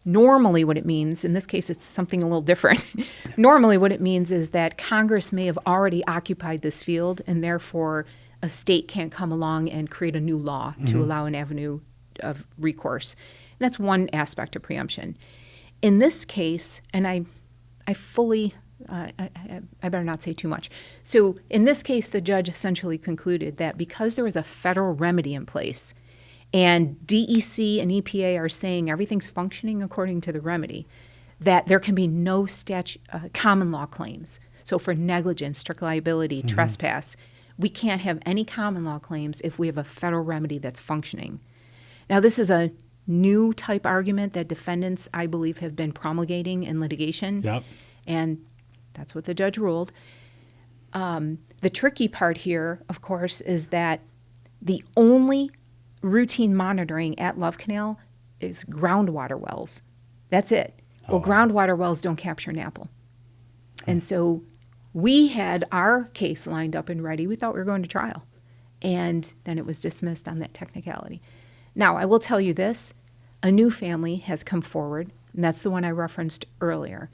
normally what it means, in this case it's something a little different. Normally what it means is that Congress may have already occupied this field and therefore a state can't come along and create a new law to allow an avenue of recourse. And that's one aspect of preemption. In this case, and I better not say too much. So in this case, the judge essentially concluded that because there was a federal remedy in place and DEC and EPA are saying everything's functioning according to the remedy, that there can be no common law claims. So for negligence, strict liability, trespass, we can't have any common law claims if we have a federal remedy that's functioning. Now, this is a new type argument that defendants, I believe, have been promulgating in litigation. Yep. And that's what the judge ruled. The tricky part here, of course, is that the only routine monitoring at Love Canal is groundwater wells. That's it. Well, groundwater wells don't capture napple. And so we had our case lined up and ready. We thought we were going to trial. And then it was dismissed on that technicality. Now, I will tell you this. A new family has come forward, and that's the one I referenced earlier.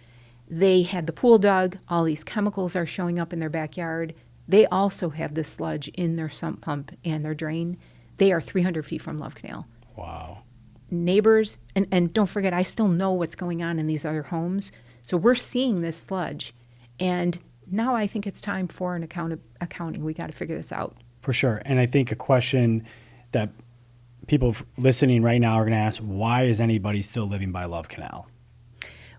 They had the pool dug. All these chemicals are showing up in their backyard. They also have this sludge in their sump pump and their drain. They are 300 feet from Love Canal. Wow. Neighbors, and don't forget, I still know what's going on in these other homes. So we're seeing this sludge. And now I think it's time for an accounting. We got to figure this out. For sure. And I think a question that people listening right now are going to ask, why is anybody still living by Love Canal?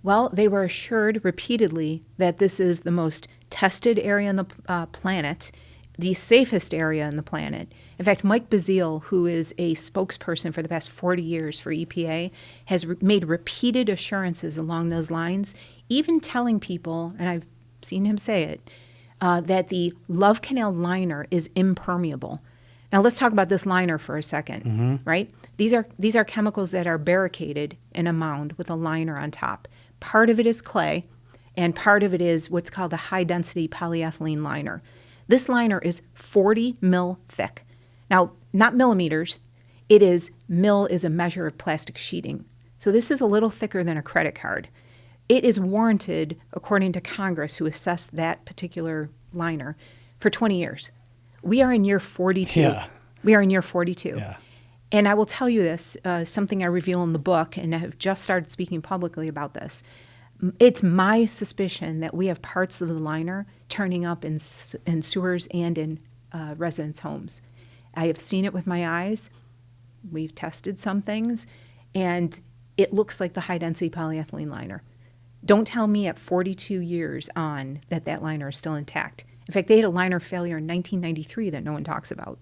Well, they were assured repeatedly that this is the most tested area on the planet, the safest area on the planet. In fact, Mike Bazile, who is a spokesperson for the past 40 years for EPA, has made repeated assurances along those lines, even telling people, and I've seen him say it, that the Love Canal liner is impermeable. Now let's talk about this liner for a second, right? These are chemicals that are barricaded in a mound with a liner on top. Part of it is clay, and part of it is what's called a high-density polyethylene liner. This liner is 40 mil thick. Now, not millimeters. Mil is a measure of plastic sheeting. So this is a little thicker than a credit card. It is warranted, according to Congress, who assessed that particular liner, for 20 years. We are in year 42. Yeah. We are in year 42. Yeah. And I will tell you this, something I reveal in the book, and I have just started speaking publicly about this. It's my suspicion that we have parts of the liner turning up in sewers and in residents' homes. I have seen it with my eyes. We've tested some things, and it looks like the high-density polyethylene liner. Don't tell me at 42 years on that liner is still intact. In fact, they had a liner failure in 1993 that no one talks about.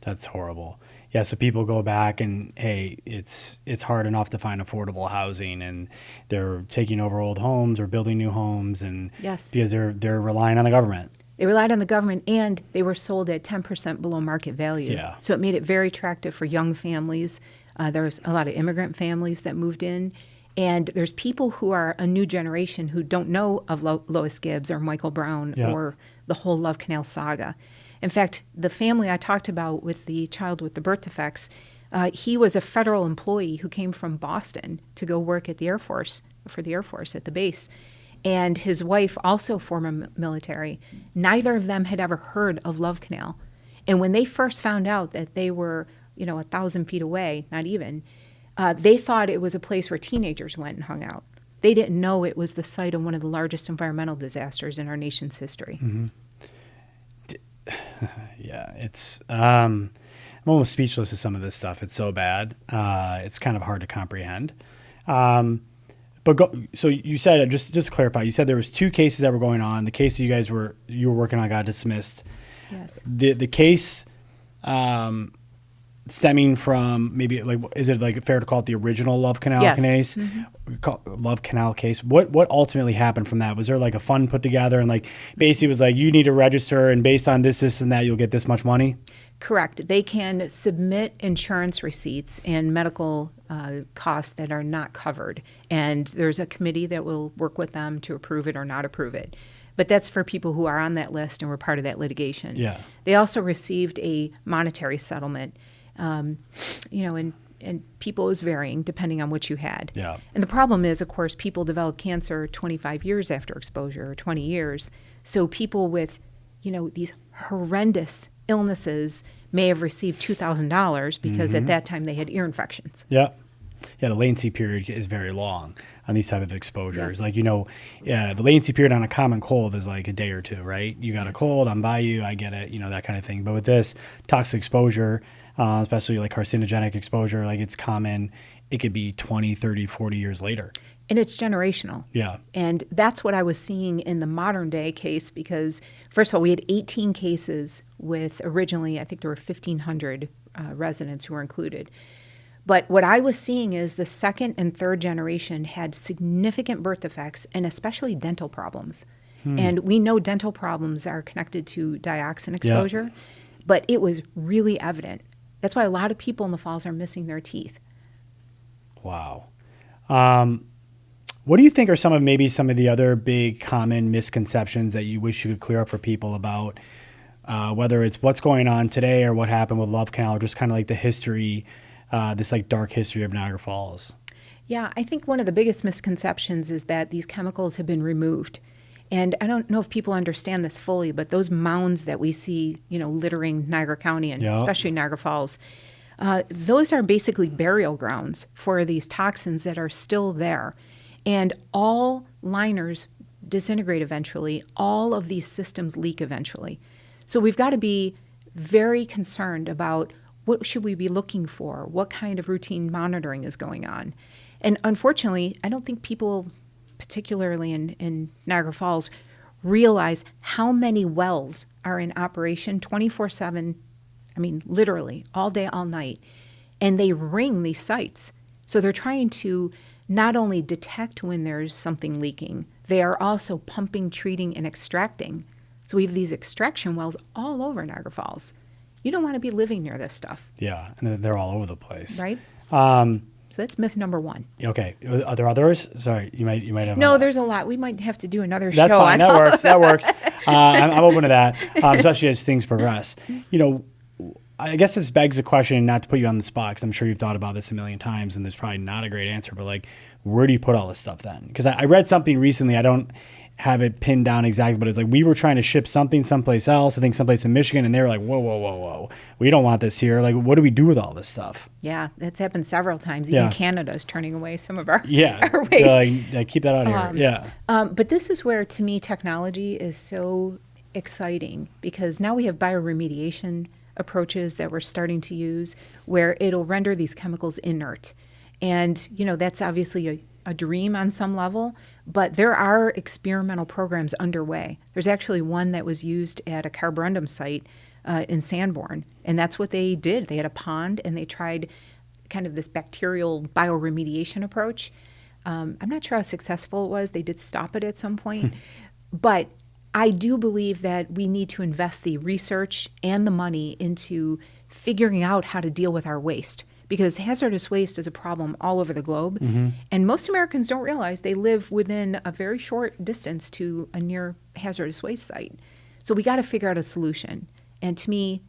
That's horrible. Yeah, so people go back and, hey, it's hard enough to find affordable housing, and they're taking over old homes or building new homes, and yes, because they're relying on the government. They relied on the government, and they were sold at 10% below market value. Yeah. So it made it very attractive for young families. There's a lot of immigrant families that moved in. And there's people who are a new generation who don't know of Lois Gibbs or Michael Brown or the whole Love Canal saga. In fact, the family I talked about with the child with the birth defects, he was a federal employee who came from Boston to go work at the Air Force, for the Air Force at the base. And his wife, also former military. Neither of them had ever heard of Love Canal. And when they first found out that they were, 1,000 feet away, not even, they thought it was a place where teenagers went and hung out. They didn't know it was the site of one of the largest environmental disasters in our nation's history. Mm-hmm. Yeah, it's I'm almost speechless to some of this stuff. It's so bad. It's kind of hard to comprehend. So you said, just to clarify, you said there was 2 cases that were going on. The case that you were working on got dismissed. Yes. The case stemming from maybe is it fair to call it the original Love Canal case? Mm-hmm. Love Canal case. What ultimately happened from that? Was there a fund put together and basically was you need to register, and based on this and that you'll get this much money? Correct. They can submit insurance receipts and medical costs that are not covered, and there's a committee that will work with them to approve it or not approve it. But that's for people who are on that list and were part of that litigation. Yeah. They also received a monetary settlement. And people is varying depending on what you had. Yeah. And the problem is, of course, people develop cancer 25 years after exposure or 20 years. So people with, these horrendous illnesses may have received $2,000 because at that time they had ear infections. Yeah. Yeah, the latency period is very long on these type of exposures. Yes. The latency period on a common cold is a day or 2, right? You got a cold, I'm by you, I get it, that kind of thing. But with this toxic exposure, especially carcinogenic exposure, it's common, it could be 20, 30, 40 years later. And it's generational. Yeah. And that's what I was seeing in the modern day case because, first of all, we had 18 cases with originally, I think there were 1,500 residents who were included. But what I was seeing is the second and third generation had significant birth defects and especially dental problems. And we know dental problems are connected to dioxin exposure, but it was really evident. That's why a lot of people in the Falls are missing their teeth. Wow. What do you think are some of the other big common misconceptions that you wish you could clear up for people about whether it's what's going on today or what happened with Love Canal or just kind of the history, this dark history of Niagara Falls? Yeah, I think one of the biggest misconceptions is that these chemicals have been removed. And I don't know if people understand this fully, but those mounds that we see, littering Niagara County and especially Niagara Falls, those are basically burial grounds for these toxins that are still there. And all liners disintegrate eventually. All of these systems leak eventually. So we've got to be very concerned about what should we be looking for? What kind of routine monitoring is going on? And unfortunately, I don't think people, particularly in Niagara Falls, realize how many wells are in operation 24/7, literally all day, all night. And they ring these sites. So they're trying to not only detect when there's something leaking, they are also pumping, treating, and extracting. So we have these extraction wells all over Niagara Falls. You don't want to be living near this stuff. Yeah, and they're all over the place. Right? So that's myth number one. Okay. Are there others? Sorry, you might have. No, there's a lot. We might have to do another show. That's fine. That works. I'm open to that, especially as things progress. I guess this begs a question, not to put you on the spot, because I'm sure you've thought about this a million times, and there's probably not a great answer. But where do you put all this stuff then? Because I read something recently. I don't have it pinned down exactly, but it's like we were trying to ship something someplace else, I think someplace in Michigan, and they were like, whoa, we don't want this here. What do we do with all this stuff? Yeah, that's happened several times. Even Canada is turning away some of our, our waste. Keep that out of here. Yeah. But this is where, to me, technology is so exciting, because now we have bioremediation approaches that we're starting to use where it'll render these chemicals inert. And, that's obviously a dream on some level, but there are experimental programs underway. There's actually one that was used at a carborundum site in Sanborn, and that's what they did. They had a pond, and they tried kind of this bacterial bioremediation approach. I'm not sure how successful it was. They did stop it at some point. But I do believe that we need to invest the research and the money into figuring out how to deal with our waste, because hazardous waste is a problem all over the globe. Mm-hmm. And most Americans don't realize they live within a very short distance to a near hazardous waste site. So we got to figure out a solution. And to me,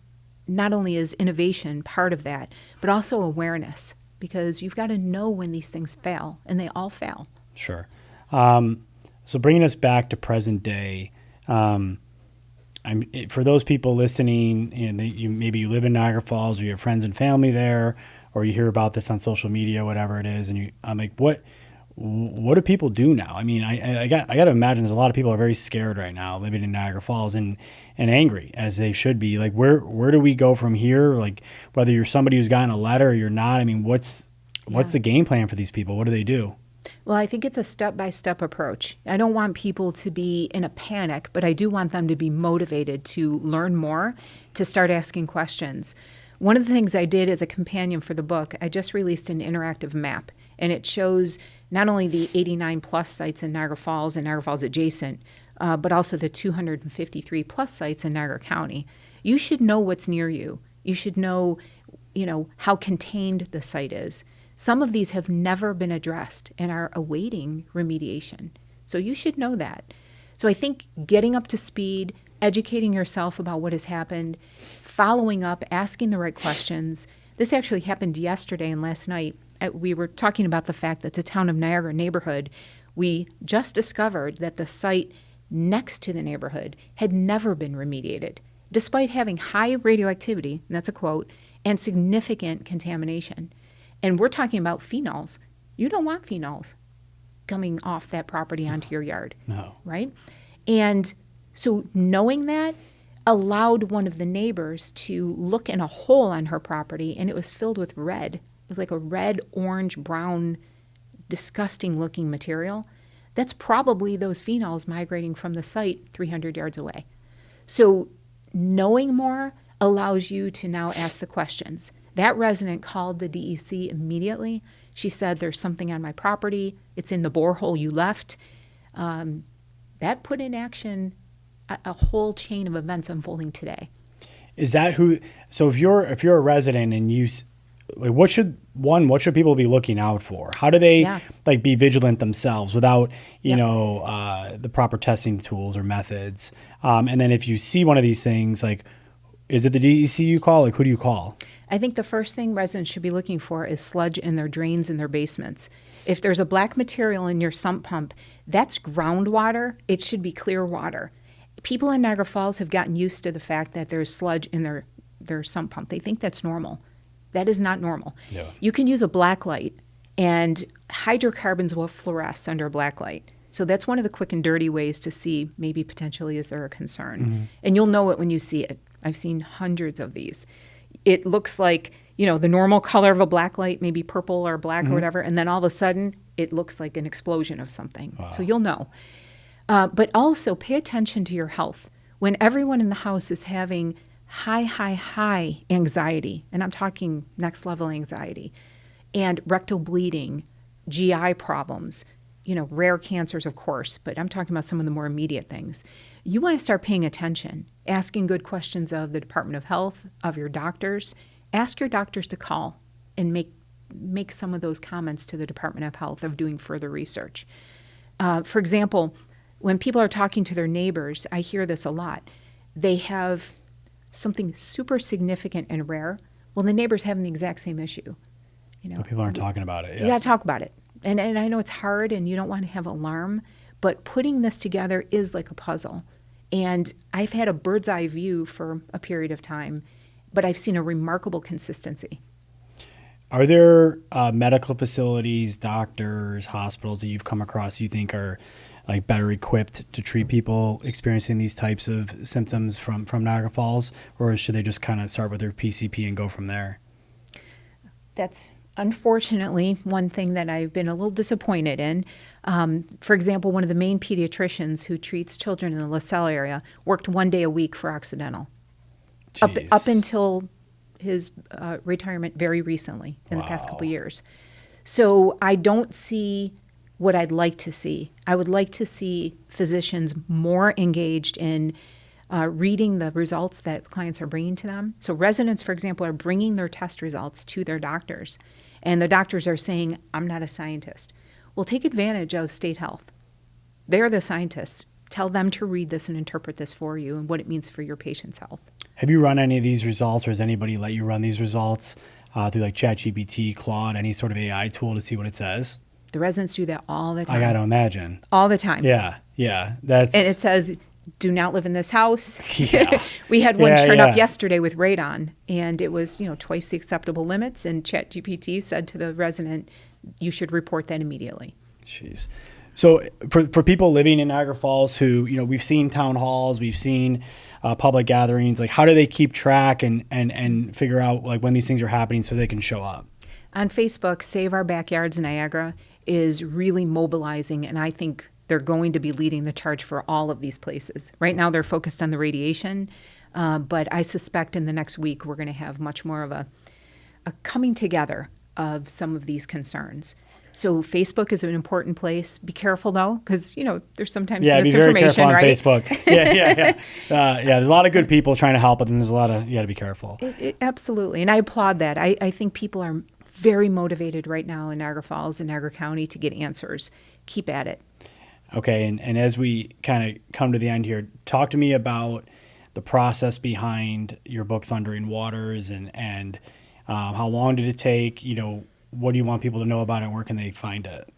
not only is innovation part of that, but also awareness, because you've got to know when these things fail, and they all fail. Sure. So bringing us back to present day, for those people listening, and maybe you live in Niagara Falls, or you have friends and family there, or you hear about this on social media, whatever it is, and I'm like, what do people do now? I got to imagine there's a lot of people are very scared right now living in Niagara Falls and angry, as they should be. Where do we go from here? Whether you're somebody who's gotten a letter or you're not, what's the game plan for these people? What do they do? Well, I think it's a step-by-step approach. I don't want people to be in a panic, but I do want them to be motivated to learn more, to start asking questions. One of the things I did as a companion for the book, I just released an interactive map, and it shows not only the 89 plus sites in Niagara Falls and Niagara Falls adjacent, but also the 253 plus sites in Niagara County. You should know what's near you. You should know, how contained the site is. Some of these have never been addressed and are awaiting remediation. So you should know that. So I think getting up to speed, educating yourself about what has happened, following up, asking the right questions. This actually happened yesterday and last night. We were talking about the fact that the Town of Niagara neighborhood, we just discovered that the site next to the neighborhood had never been remediated, despite having high radioactivity, and that's a quote, and significant contamination. And we're talking about phenols. You don't want phenols coming off that property onto your yard. No. Right? And so knowing that allowed one of the neighbors to look in a hole on her property, and it was filled with red. It was like a red, orange, brown, disgusting-looking material. That's probably those phenols migrating from the site 300 yards away. So knowing more allows you to now ask the questions. That resident called the DEC immediately. She said, there's something on my property. It's in the borehole you left. That put in action a whole chain of events unfolding today. Is that who? So if you're a resident and what should people be looking out for? How do they be vigilant themselves without the proper testing tools or methods? And then if you see one of these things, is it the DEC you call? Who do you call? I think the first thing residents should be looking for is sludge in their drains in their basements. If there's a black material in your sump pump, that's groundwater. It should be clear water. People in Niagara Falls have gotten used to the fact that there's sludge in their sump pump. They think that's normal. That is not normal. Yeah. You can use a black light, and hydrocarbons will fluoresce under a black light. So that's one of the quick and dirty ways to see maybe potentially is there a concern. Mm-hmm. And you'll know it when you see it. I've seen hundreds of these. It looks like, the normal color of a black light, maybe purple or black or whatever, and then all of a sudden it looks like an explosion of something. Wow. So you'll know. But also pay attention to your health. When everyone in the house is having high anxiety, and I'm talking next level anxiety, and rectal bleeding, GI problems, rare cancers, of course, but I'm talking about some of the more immediate things. You want to start paying attention, asking good questions of the Department of Health, of your doctors. Ask your doctors to call and make some of those comments to the Department of Health of doing further research. For example, when people are talking to their neighbors, I hear this a lot. They have something super significant and rare. Well, the neighbor's having the exact same issue. But people aren't talking about it. You got to talk about it. And I know it's hard and you don't want to have alarm, but putting this together is like a puzzle. And I've had a bird's eye view for a period of time, but I've seen a remarkable consistency. Are there medical facilities, doctors, hospitals that you've come across you think are like better equipped to treat people experiencing these types of symptoms from Niagara Falls, or should they just kind of start with their PCP and go from there? That's unfortunately one thing that I've been a little disappointed in. For example, one of the main pediatricians who treats children in the LaSalle area worked 1 day a week for Occidental, up until his retirement very recently in the past couple of years. So I don't see what I'd like to see. I would like to see physicians more engaged in reading the results that clients are bringing to them. So residents, for example, are bringing their test results to their doctors, and the doctors are saying, I'm not a scientist. Well, take advantage of state health. They're the scientists. Tell them to read this and interpret this for you and what it means for your patient's health. Have you run any of these results, or has anybody let you run these results through like ChatGPT, Claude, any sort of AI tool to see what it says? The residents do that all the time. I got to imagine. All the time. Yeah. And it says, do not live in this house. Yeah. We had one turn up yesterday with radon, and it was, twice the acceptable limits, and ChatGPT said to the resident, you should report that immediately. Jeez. So for people living in Niagara Falls who, we've seen town halls, we've seen public gatherings, like how do they keep track and figure out like when these things are happening so they can show up? On Facebook, Save Our Backyards Niagara is really mobilizing, and I think they're going to be leading the charge for all of these places. Right now they're focused on the radiation, but I suspect in the next week we're going to have much more of a coming together of some of these concerns. So Facebook is an important place. Be careful though, because there's sometimes misinformation, be very careful on right? Facebook. Yeah. There's a lot of good people trying to help, but then there's a lot of you got to be careful. Absolutely, and I applaud that. I think people are very motivated right now in Niagara Falls and Niagara County to get answers. Keep at it. Okay, and as we kind of come to the end here, talk to me about the process behind your book, Thundering Waters, and how long did it take? What do you want people to know about it, and where can they find it?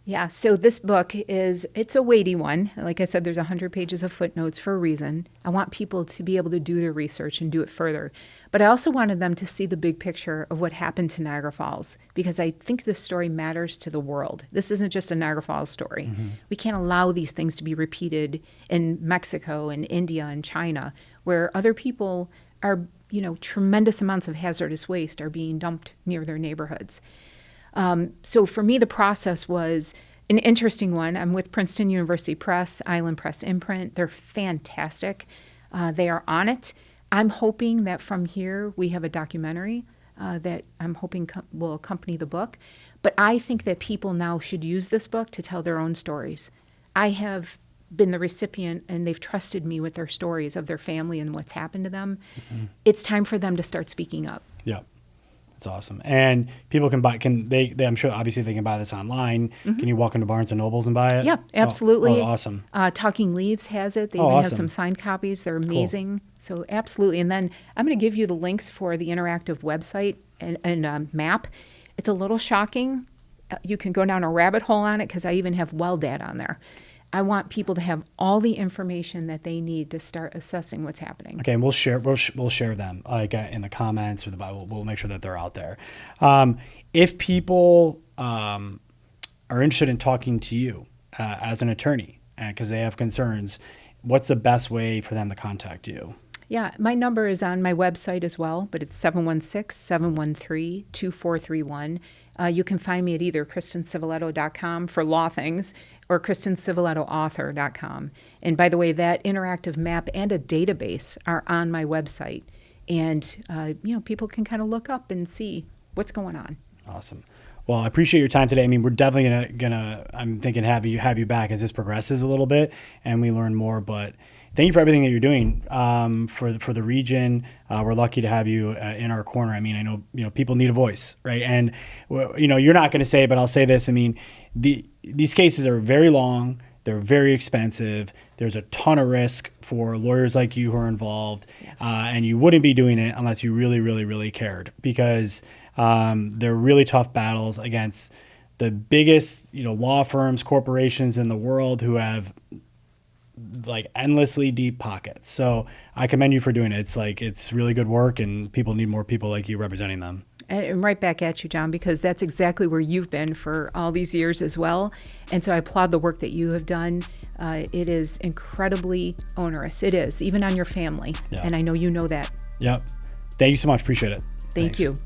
Yeah, so this book it's a weighty one. Like I said, there's 100 pages of footnotes for a reason. I want people to be able to do their research and do it further. But I also wanted them to see the big picture of what happened to Niagara Falls, because I think this story matters to the world. This isn't just a Niagara Falls story. Mm-hmm. We can't allow these things to be repeated in Mexico and India and China, where other people are, tremendous amounts of hazardous waste are being dumped near their neighborhoods. So for me, the process was an interesting one. I'm with Princeton University Press, Island Press imprint. They're fantastic. They are on it. I'm hoping that from here we have a documentary that I'm hoping will accompany the book. But I think that people now should use this book to tell their own stories. I have been the recipient, and they've trusted me with their stories of their family and what's happened to them. Mm-hmm. It's time for them to start speaking up. Yeah. That's awesome. And people can buy, I'm sure obviously they can buy this online. Can you walk into Barnes and Nobles and buy it? Yeah, absolutely. Oh, awesome. Talking Leaves has it. They even have some signed copies. They're amazing. Cool. So absolutely. And then I'm going to give you the links for the interactive website and map. It's a little shocking. You can go down a rabbit hole on it because I even have well data on there. I want people to have all the information that they need to start assessing what's happening. Okay, and we'll share them like in the comments or the Bible. We'll make sure that they're out there. If people are interested in talking to you as an attorney because they have concerns, what's the best way for them to contact you? Yeah, my number is on my website as well, but it's 716-713-2431. You can find me at either ChristenCiviletto.com for law things or ChristenCivilettoAuthor.com. And by the way, that interactive map and a database are on my website. And, people can kind of look up and see what's going on. Awesome. Well, I appreciate your time today. I mean, we're definitely gonna I'm thinking have you back as this progresses a little bit and we learn more. But thank you for everything that you're doing for the region. We're lucky to have you in our corner. I mean, I know people need a voice, right? And you're not going to say it, but I'll say this. I mean, these cases are very long. They're very expensive. There's a ton of risk for lawyers like you who are involved, yes. And you wouldn't be doing it unless you really, really, really cared because they're really tough battles against the biggest law firms, corporations in the world who have like endlessly deep pockets. So I commend you for doing it. It's really good work and people need more people like you representing them. And right back at you, John, because that's exactly where you've been for all these years as well. And so I applaud the work that you have done. It is incredibly onerous. It is, even on your family. Yeah. And I know you know that. Yep. Thank you so much. Appreciate it. Thank you.